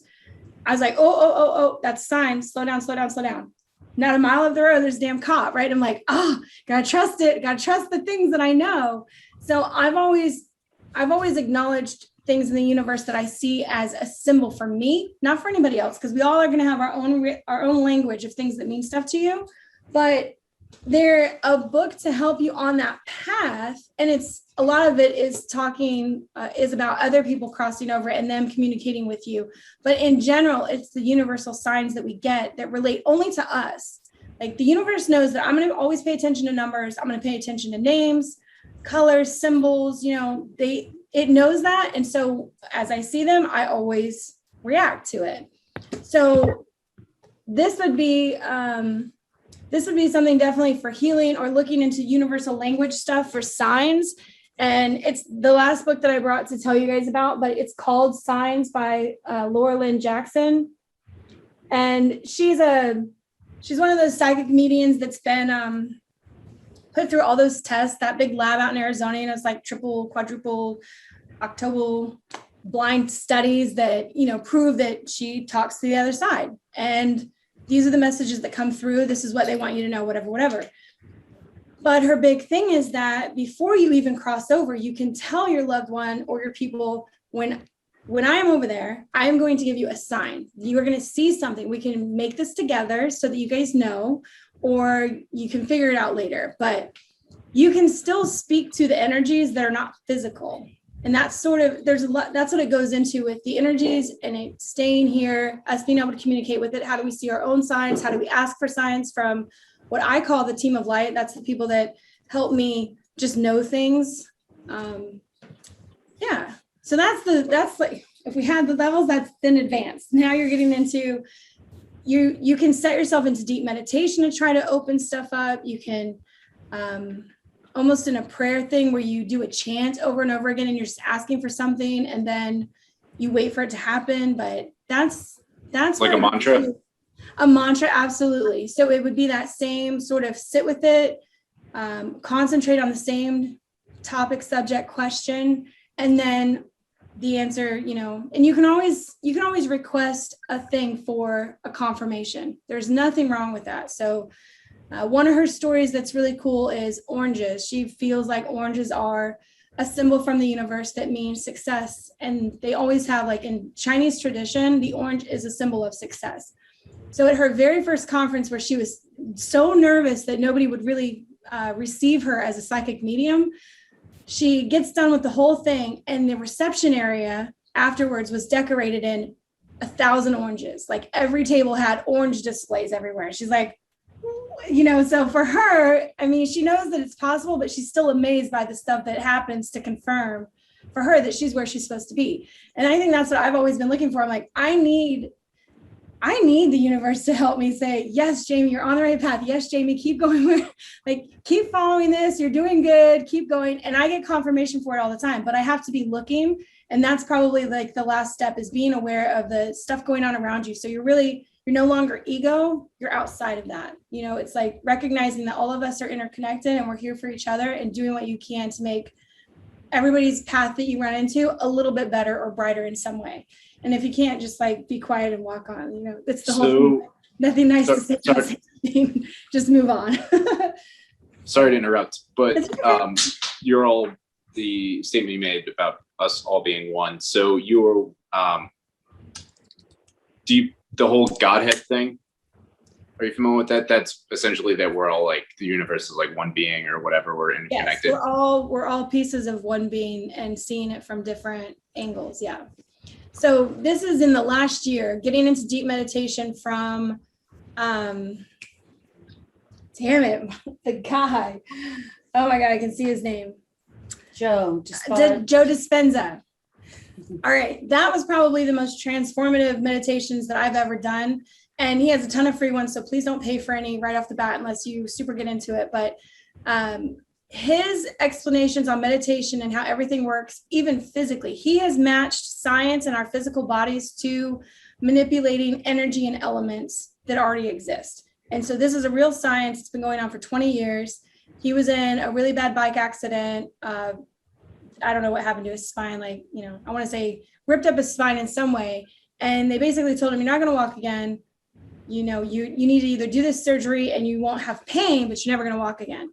I was like, oh, that's a sign. Slow down, slow down, slow down. Not a mile up the road, there's a damn cop, right? I'm like, oh, gotta trust it. Gotta trust the things that I know. So I've always acknowledged things in the universe that I see as a symbol for me, not for anybody else, because we all are gonna have our own language of things that mean stuff to you. But they're a book to help you on that path. And it's a lot of it is is about other people crossing over and them communicating with you. But in general, it's the universal signs that we get that relate only to us. Like the universe knows that I'm going to always pay attention to numbers. I'm going to pay attention to names, colors, symbols, it knows that. And so as I see them, I always react to it. So this would be something definitely for healing or looking into universal language stuff for signs. And it's the last book that I brought to tell you guys about, but it's called Signs by Laura Lynn Jackson. And she's one of those psychic mediums that's been put through all those tests, that big lab out in Arizona, and it's like triple, quadruple, octuple blind studies that, prove that she talks to the other side. And these are the messages that come through. This is what they want you to know, whatever. But her big thing is that before you even cross over, you can tell your loved one or your people, when I'm over there, I am going to give you a sign. You are going to see something. We can make this together so that you guys know, or you can figure it out later. But you can still speak to the energies that are not physical. And that's that's what it goes into with the energies and it staying here, us being able to communicate with it. How do we see our own signs? How do we ask for signs from what I call the team of light? That's the people that help me just know things. Yeah. So that's like, if we had the levels, that's then advanced. Now you're getting into, you can set yourself into deep meditation to try to open stuff up. You can, almost in a prayer thing where you do a chant over and over again and you're just asking for something and then you wait for it to happen. But that's like a mantra. A mantra, absolutely. So it would be that same sort of sit with it, concentrate on the same topic, subject, question, and then the answer, and you can always request a thing for a confirmation. There's nothing wrong with that. So one of her stories that's really cool is oranges. She feels like oranges are a symbol from the universe that means success. And they always have, like in Chinese tradition, the orange is a symbol of success. So at her very first conference, where she was so nervous that nobody would really receive her as a psychic medium, she gets done with the whole thing. And the reception area afterwards was decorated in 1,000 oranges. Like every table had orange displays everywhere. She's like, so for her, I mean, she knows that it's possible, but she's still amazed by the stuff that happens to confirm for her that she's where she's supposed to be. And I think that's what I've always been looking for. I'm like, I need the universe to help me say, yes, Jamie, you're on the right path. Yes, Jamie, keep going. Like, keep following this. You're doing good. Keep going. And I get confirmation for it all the time, but I have to be looking. And that's probably like the last step, is being aware of the stuff going on around you. So you're no longer ego, you're outside of that. It's like recognizing that all of us are interconnected and we're here for each other and doing what you can to make everybody's path that you run into a little bit better or brighter in some way. And if you can't, just like be quiet and walk on, it's the whole thing. Nothing nice to say. Just move on. Sorry to interrupt, but you're all the statement you made about us all being one. So you're, the whole Godhead thing, are you familiar with that? That's essentially that we're all like, the universe is like one being or whatever, we're Yes, interconnected. we're all pieces of one being and seeing it from different angles. Yeah. So this is in the last year, getting into deep meditation from, damn it, the guy. Oh my God, I can see his name. Joe Joe Dispenza. All right, that was probably the most transformative meditations that I've ever done. And he has a ton of free ones, so please don't pay for any right off the bat unless you super get into it. But his explanations on meditation and how everything works, even physically, he has matched science and our physical bodies to manipulating energy and elements that already exist. And so this is a real science. It's been going on for 20 years. He was in a really bad bike accident. I don't know what happened to his spine. Like, you know, I want to say ripped up his spine in some way. And they basically told him, you're not going to walk again. You know, you need to either do this surgery and you won't have pain, but you're never going to walk again.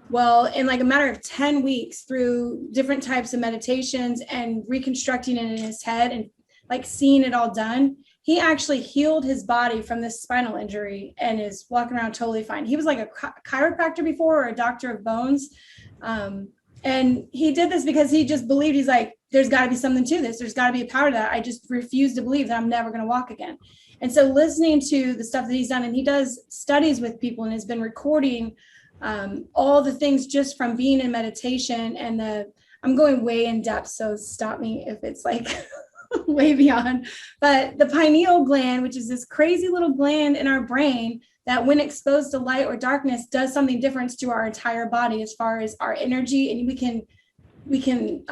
Well, in like a matter of 10 weeks through different types of meditations and reconstructing it in his head and like seeing it all done, he actually healed his body from this spinal injury and is walking around totally fine. He was like a chiropractor before or a doctor of bones. And he did this because he just believed, he's like, there's got to be something to this. There's got to be a power to that. I just refuse to believe that I'm never going to walk again. And so listening to the stuff that he's done, and he does studies with people and has been recording all the things just from being in meditation. And I'm going way in depth, so stop me if it's like way beyond. But the pineal gland, which is this crazy little gland in our brain that when exposed to light or darkness does something different to our entire body as far as our energy. And we can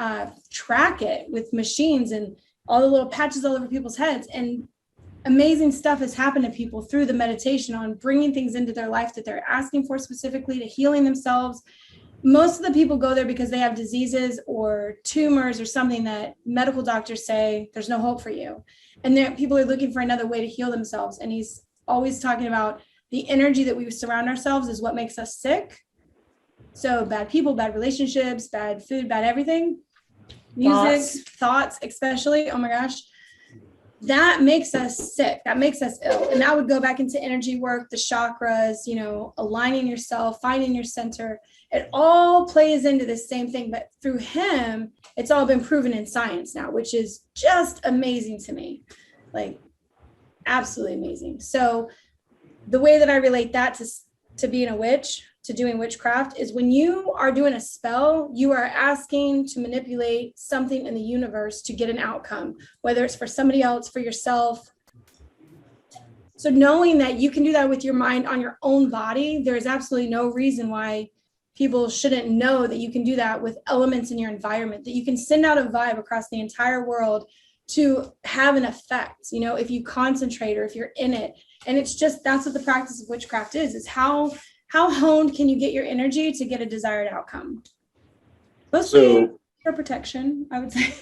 track it with machines and all the little patches all over people's heads. And amazing stuff has happened to people through the meditation on bringing things into their life that they're asking for specifically, to healing themselves. Most of the people go there because they have diseases or tumors or something that medical doctors say there's no hope for you. And there people are looking for another way to heal themselves. And he's always talking about the energy that we surround ourselves is what makes us sick. So bad people, bad relationships, bad food, bad everything, music, thoughts especially, oh my gosh, that makes us sick, that makes us ill. And that would go back into energy work, the chakras, you know, aligning yourself, finding your center. It all plays into the same thing, but through him, it's all been proven in science now, which is just amazing to me, like absolutely amazing. So the way that I relate that to being a witch, to doing witchcraft, is when you are doing a spell, you are asking to manipulate something in the universe to get an outcome, whether it's for somebody else, for yourself. So knowing that you can do that with your mind on your own body, there is absolutely no reason why people shouldn't know that you can do that with elements in your environment, that you can send out a vibe across the entire world to have an effect, you know, if you concentrate or if you're in it. And it's just, that's what the practice of witchcraft is how honed can you get your energy to get a desired outcome? Mostly for protection, I would say.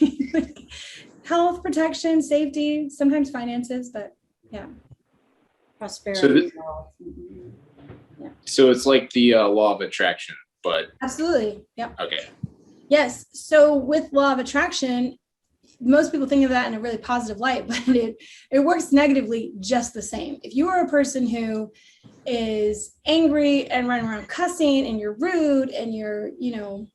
Health, protection, safety, sometimes finances, but yeah. Prosperity. So it's like the law of attraction, but. Absolutely, yep. Okay. Yes, so with law of attraction, most people think of that in a really positive light, but it works negatively just the same. If you are a person who is angry and running around cussing and you're rude and you're, you know,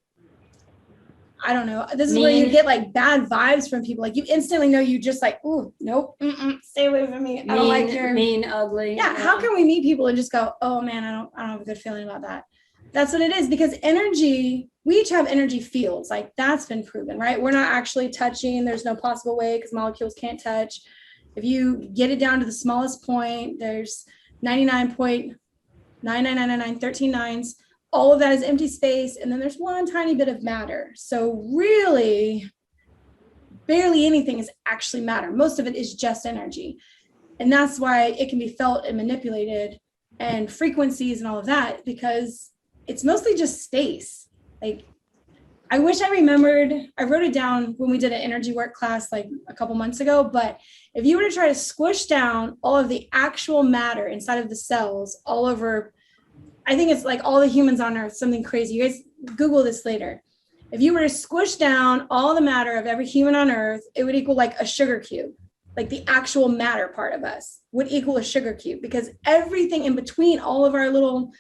I don't know, this is where you get like bad vibes from people. Like you instantly know, you just like, ooh, nope, stay away from me. I don't like your mean, ugly. Yeah. How can we meet people and just go, oh man, I don't have a good feeling about that. That's what it is, because energy, we each have energy fields. Like that's been proven, right? We're not actually touching. There's no possible way because molecules can't touch. If you get it down to the smallest point, there's 99.9999913 nines. All of that is empty space. And then there's one tiny bit of matter. So really, barely anything is actually matter. Most of it is just energy. And that's why it can be felt and manipulated, and frequencies and all of that, because it's mostly just space. Like, I wish I remembered, I wrote it down when we did an energy work class like a couple months ago, but if you were to try to squish down all of the actual matter inside of the cells all over, I think it's like all the humans on earth, something crazy. You guys Google this later. If you were to squish down all the matter of every human on earth, it would equal like a sugar cube. Like the actual matter part of us would equal a sugar cube, because everything in between all of our little,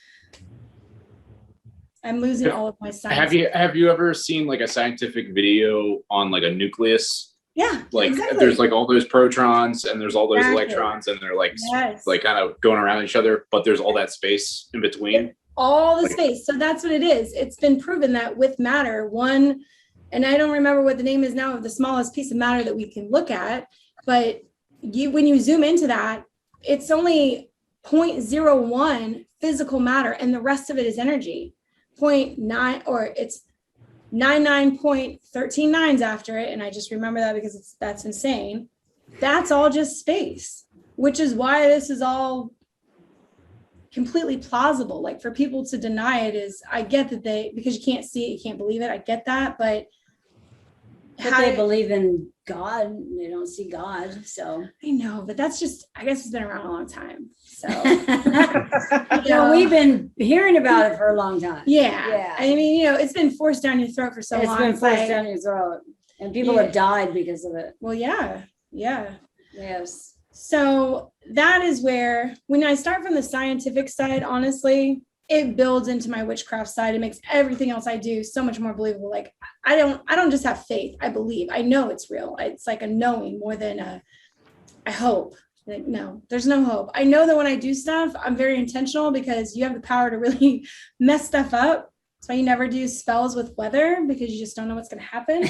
I'm losing all of my science. Have you ever seen like a scientific video on like a nucleus? Yeah, Like exactly. there's like all those protons and there's all those Exactly. electrons and they're like Yes. like kind of going around each other, but there's all that space in between. All the Like- space. So that's what it is. It's been proven that with matter, one, and I don't remember what the name is now of the smallest piece of matter that we can look at, but when you zoom into that, it's only 0.01 physical matter, and the rest of it is energy. 0.9, or it's 99.139s after it, and I just remember that because that's insane. That's all just space, which is why this is all completely plausible. Like, for people to deny it is, I get that because you can't see it, you can't believe it. I get that, but they believe in God. They don't see God. So I know, but that's just, I guess it's been around a long time. So we've been hearing about it for a long time. yeah. I mean, it's been forced down your throat for so long. It's been forced down your throat, and people have died because of it. Well, yeah. Yes. So that is where, when I start from the scientific side, honestly, it builds into my witchcraft side. It makes everything else I do so much more believable. Like, I don't just have faith. I believe. I know it's real. It's like a knowing more than I hope. Like, no, there's no hope. I know that when I do stuff, I'm very intentional, because you have the power to really mess stuff up. That's why you never do spells with weather, because you just don't know what's going to happen.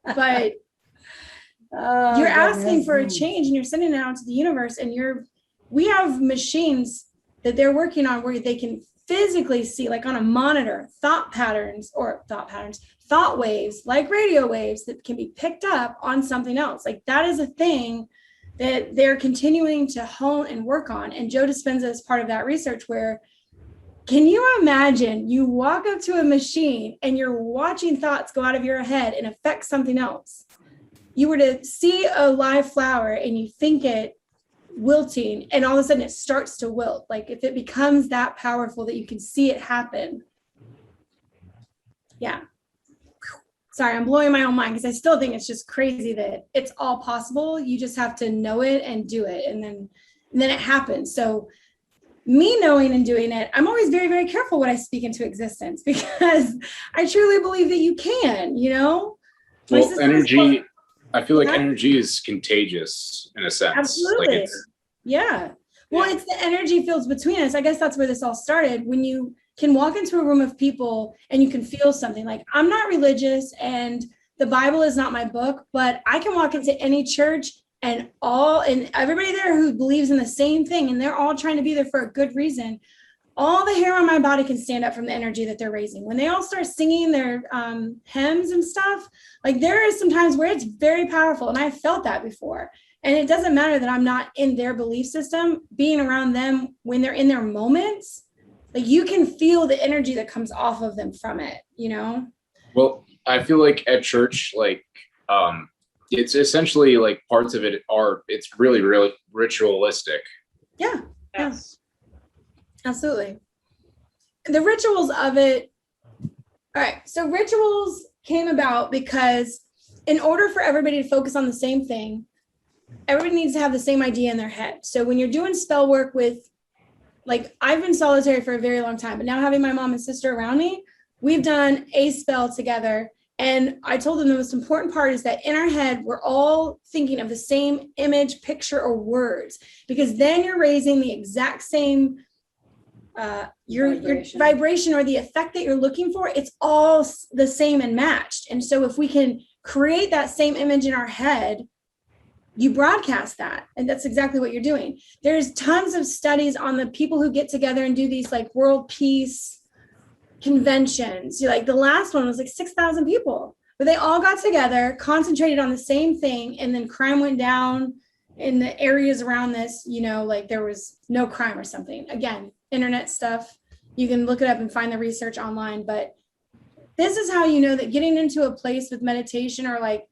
But you're asking for a change, and you're sending it out to the universe, and we have machines that they're working on where they can physically see, like on a monitor, thought waves, like radio waves, that can be picked up on something else. Like, that is a thing that they're continuing to hone and work on. And Joe Dispenza is part of that research, where, can you imagine you walk up to a machine and you're watching thoughts go out of your head and affect something else? You were to see a live flower and you think it wilting, and all of a sudden it starts to wilt. Like, if it becomes that powerful that you can see it happen. Yeah. Sorry, I'm blowing my own mind, because I still think it's just crazy that it's all possible. You just have to know it and do it, and then it happens. So me knowing and doing it, I'm always very, very careful what I speak into existence, because I truly believe that you can, Well, energy, I feel like energy is contagious in a sense. Absolutely. Like Yeah. Well, it's the energy fields between us. I guess that's where this all started. When you can walk into a room of people and you can feel something. Like, I'm not religious and the Bible is not my book, but I can walk into any church and everybody there who believes in the same thing, and they're all trying to be there for a good reason. All the hair on my body can stand up from the energy that they're raising. When they all start singing their hymns and stuff, like, there is some times where it's very powerful, and I've felt that before. And it doesn't matter that I'm not in their belief system, being around them when they're in their moments, like, you can feel the energy that comes off of them from it, Well, I feel like at church, like, it's essentially like parts of it it's really, really ritualistic. Yeah. Yes. Absolutely. The rituals of it. All right. So rituals came about because, in order for everybody to focus on the same thing, everybody needs to have the same idea in their head. So when you're doing spell work with, like, I've been solitary for a very long time, but now having my mom and sister around me, we've done a spell together. And I told them the most important part is that in our head, we're all thinking of the same image, picture, or words, because then you're raising the exact same your vibration or the effect that you're looking for. It's all the same and matched. And so if we can create that same image in our head, you broadcast that. And that's exactly what you're doing. There's tons of studies on the people who get together and do these, like, world peace conventions. Like, the last one was like 6,000 people, but they all got together, concentrated on the same thing, and then crime went down in the areas around this, like there was no crime or something. Again, internet stuff. You can look it up and find the research online, but this is how you know that getting into a place with meditation, or like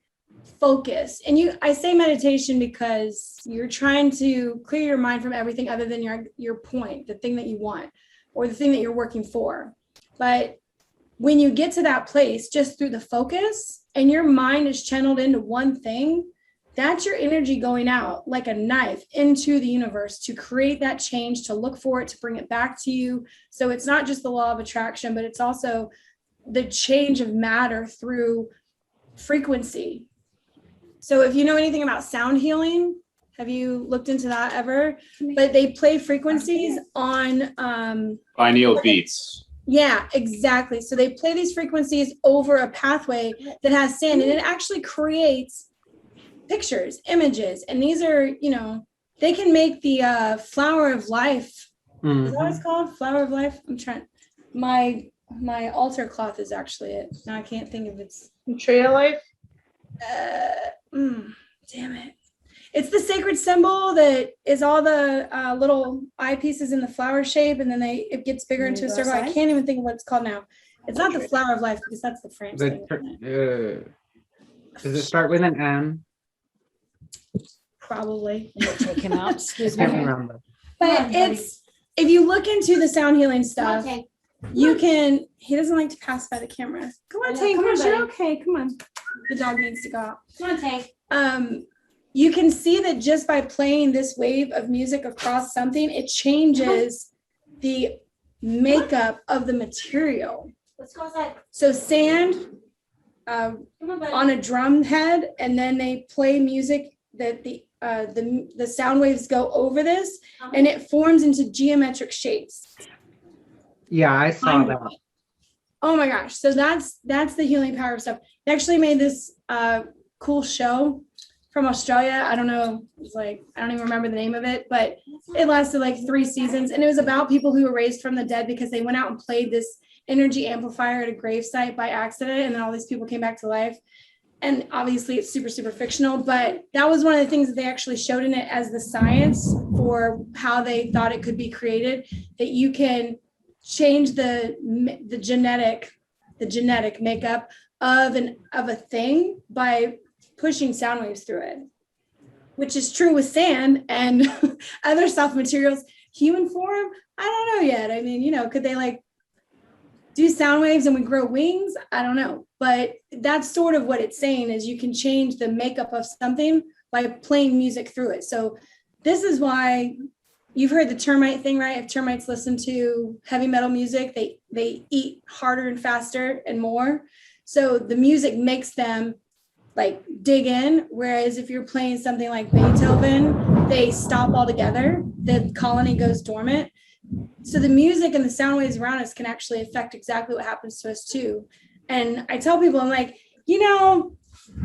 focus. And I say meditation because you're trying to clear your mind from everything other than your point, the thing that you want, or the thing that you're working for. But when you get to that place, just through the focus and your mind is channeled into one thing, that's your energy going out like a knife into the universe to create that change, to look for it, to bring it back to you. So it's not just the law of attraction, but it's also the change of matter through frequency. So if you know anything about sound healing, have you looked into that ever? But they play frequencies on Pineal beats. yeah, exactly. So they play these frequencies over a pathway that has sand, and it actually creates pictures, images. And these are, you know, they can make the flower of life. Is that what it's called? Flower of life? I'm trying. My altar cloth is actually it. Now I can't think of its Tree of life. damn it. It's the sacred symbol that is all the little eyepieces in the flower shape, and then it gets bigger into a circle. I can't even think of what it's called now. It's not the flower of life because that's the French thing. Does it start with an M? Probably. Take him out. Excuse Can't me. remember. But it's, if you look into the sound healing stuff, you can, he doesn't like to pass by the camera. Come on, Tank, you're okay. Come on. The dog needs to go out. Come on, Tank. You can see that just by playing this wave of music across something, it changes the makeup of the material. Let's go outside. So sand on a drum head, and then they play music that the sound waves go over this, and it forms into geometric shapes. Yeah, I saw that. Oh my gosh. So that's the healing power of stuff. They actually made this cool show from Australia. I don't know. It was like, I don't even remember the name of it, but it lasted like 3 seasons. And it was about people who were raised from the dead because they went out and played this energy amplifier at a gravesite by accident. And then all these people came back to life. And obviously it's super, super fictional, but that was one of the things that they actually showed in it as the science for how they thought it could be created, that you can change the genetic makeup of a thing by pushing sound waves through it, which is true with sand and other soft materials. Human form, I don't know yet. I mean, you know, could they like do sound waves and we grow wings? I don't know, but that's sort of what it's saying, is you can change the makeup of something by playing music through it. So this is why you've heard the termite thing, right? If termites listen to heavy metal music, they eat harder and faster and more. So the music makes them like dig in. Whereas if you're playing something like Beethoven, they stop altogether. The colony goes dormant. So the music and the sound waves around us can actually affect exactly what happens to us too. And I tell people, I'm like, you know,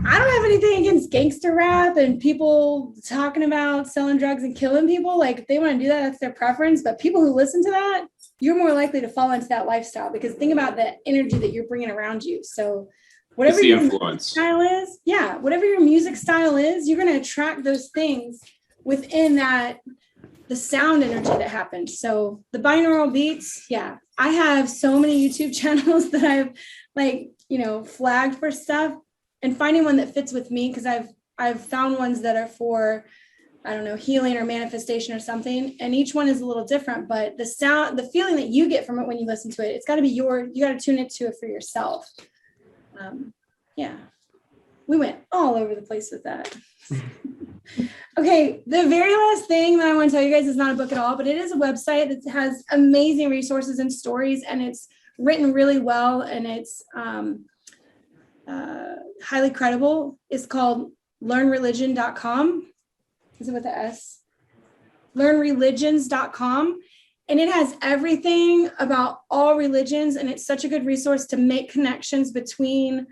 I don't have anything against gangster rap and people talking about selling drugs and killing people. Like, if they want to do that, that's their preference. But people who listen to that, you're more likely to fall into that lifestyle, because think about the energy that you're bringing around you. So whatever It's the your influence. style is, yeah, whatever your music style is, you're going to attract those things within the sound energy that happens. So the binaural beats, yeah, I have so many YouTube channels that I've flagged for stuff, and finding one that fits with me, because I've found ones that are for, I don't know, healing or manifestation or something, and each one is a little different, but the sound, the feeling that you get from it when you listen to it, it's got to be you got to tune into it for yourself. Yeah, we went all over the place with that. Okay, the very last thing that I want to tell you guys is not a book at all, but it is a website that has amazing resources and stories, and it's written really well, and it's highly credible. It's called learnreligion.com. Is it with the S? Learnreligions.com. And it has everything about all religions, and it's such a good resource to make connections between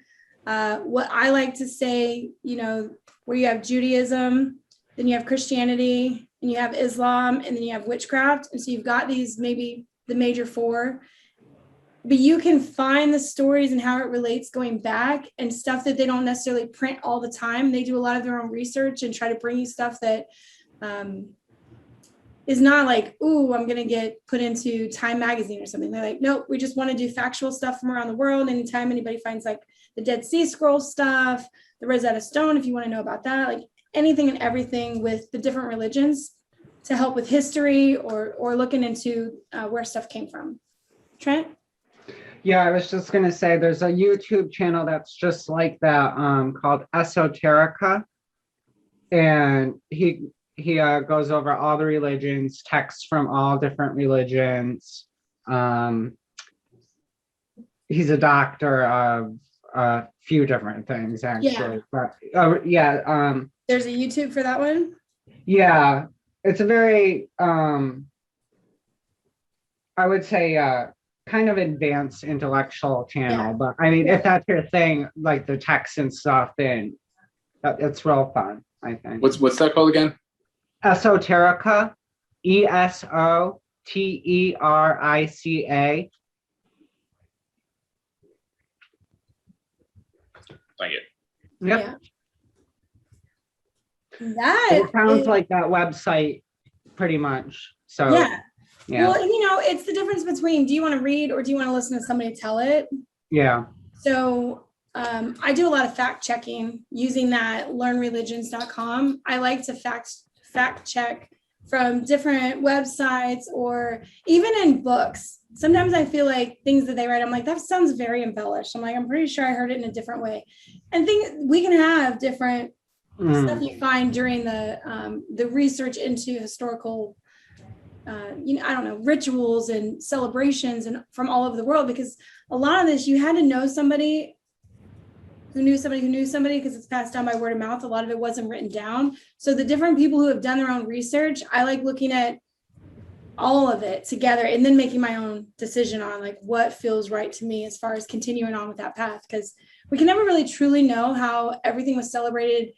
what I like to say, you know, where you have Judaism, then you have Christianity, and you have Islam, and then you have witchcraft. And so you've got these, maybe the major four, but you can find the stories and how it relates going back, and stuff that they don't necessarily print all the time. They do a lot of their own research and try to bring you stuff that is not like, ooh, I'm going to get put into Time magazine or something. They're like, nope, we just want to do factual stuff from around the world. Anytime anybody finds like the Dead Sea Scrolls stuff, the Rosetta Stone, if you want to know about that, like anything and everything with the different religions to help with history or looking into where stuff came from. Trent? Yeah, I was just gonna say there's a YouTube channel that's just like that, called Esoterica. And he goes over all the religions, texts from all different religions. He's a doctor of a few different things, actually. But yeah, There's a YouTube for that one. yeah, it's a very I would say kind of advanced intellectual channel. Yeah. But I mean, Yeah. if that's your thing, like the text and stuff, then it's real fun, I think. What's that called again? Esoterica, Esoterica. Thank you. Yep. Yeah. That It sounds is- like that website pretty much. So yeah. yeah. Well, it's the difference between do you want to read or do you want to listen to somebody tell it? Yeah. So I do a lot of fact checking using that learnreligions.com. I like to fact check from different websites or even in books. Sometimes I feel like things that they write, I'm like, that sounds very embellished. I'm like, I'm pretty sure I heard it in a different way. And we can have different stuff you find during the research into historical I don't know, rituals and celebrations and from all over the world, because a lot of this you had to know somebody who knew somebody who knew somebody, because it's passed down by word of mouth. A lot of it wasn't written down. So the different people who have done their own research, I like looking at all of it together and then making my own decision on like what feels right to me as far as continuing on with that path, because we can never really truly know how everything was celebrated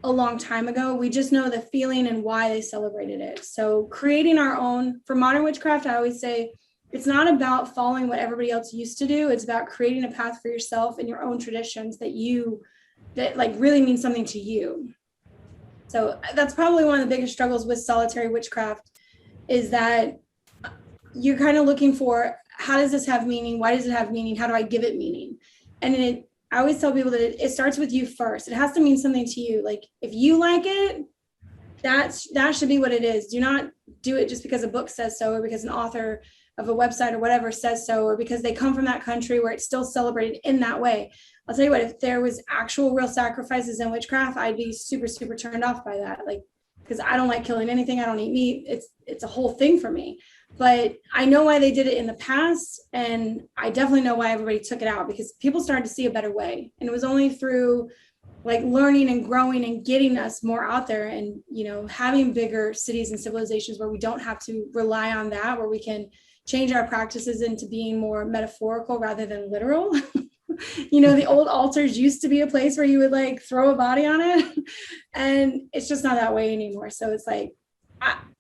a long time ago. We just know the feeling and why they celebrated it. So creating our own, for modern witchcraft, I always say it's not about following what everybody else used to do. It's about creating a path for yourself and your own traditions that like really mean something to you. So that's probably one of the biggest struggles with solitary witchcraft, is that you're kind of looking for, how does this have meaning? Why does it have meaning? How do I give it meaning? And I always tell people that it starts with you first. It has to mean something to you. Like if you like it, that should be what it is. Do not do it just because a book says so, or because an author of a website or whatever says so, or because they come from that country where it's still celebrated in that way. I'll tell you what, if there was actual real sacrifices in witchcraft, I'd be super, super turned off by that. Like, because I don't like killing anything. I don't eat meat. It's a whole thing for me. But I know why they did it in the past, and I definitely know why everybody took it out, because people started to see a better way. And it was only through like learning and growing and getting us more out there and, having bigger cities and civilizations where we don't have to rely on that, where we can change our practices into being more metaphorical rather than literal. The old altars used to be a place where you would like throw a body on it, and it's just not that way anymore. So it's like,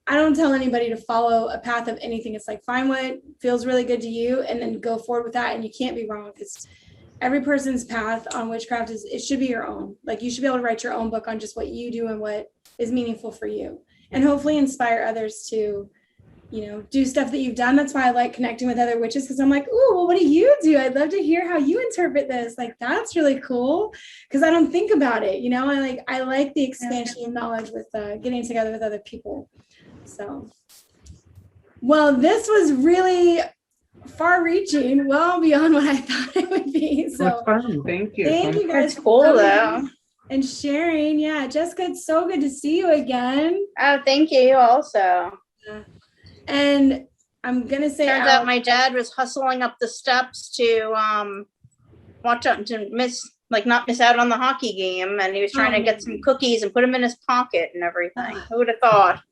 I don't tell anybody to follow a path of anything. It's like, find what feels really good to you and then go forward with that. And you can't be wrong, because every person's path on witchcraft it should be your own. Like you should be able to write your own book on just what you do and what is meaningful for you, and hopefully inspire others to, do stuff that you've done. That's why I like connecting with other witches, because I'm like, oh, well, what do you do? I'd love to hear how you interpret this. Like, that's really cool, because I don't think about it. I like the expansion of knowledge with getting together with other people. So, well, this was really far-reaching, well beyond what I thought it would be. So, That's fun. Thank you. thank you guys. That's cool for though. coming and sharing. Yeah, Jessica, it's so good to see you again. Oh, thank you also. And I'm gonna say, Turns out my dad was hustling up the steps to watch out to not miss out on the hockey game, and he was trying to get some cookies and put them in his pocket and everything. Who would have thought?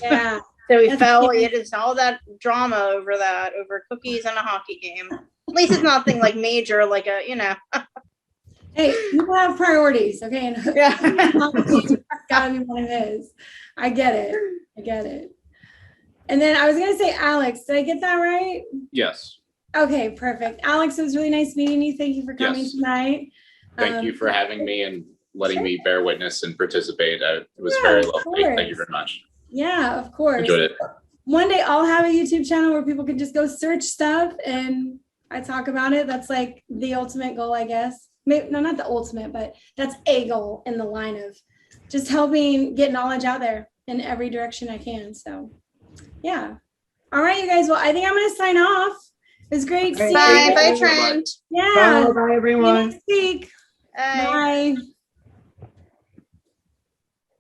yeah. So he That's fell. scary. It is all that drama over cookies and a hockey game. At least it's nothing like major, like a Hey, people have priorities, okay? And Yeah. gotta be one of his. I get it. And then I was gonna say, Alex, did I get that right? Yes. Okay, perfect. Alex, it was really nice meeting you. Thank you for coming Yes. tonight. Thank you for having me and letting Sure. me bear witness and participate. It was Yeah, very of lovely. Thank you course. very much. Yeah, of course. Enjoyed it. One day I'll have a YouTube channel where people can just go search stuff and I talk about it. That's like the ultimate goal, I guess. Maybe, no, not the ultimate, but that's a goal in the line of just helping get knowledge out there in every direction I can. So, yeah. All right, you guys. Well, I think I'm going to sign off. was great Great. seeing Bye, you. bye, Bye-bye. Trent. Yeah. Bye, See you everyone. next week. Bye. Bye.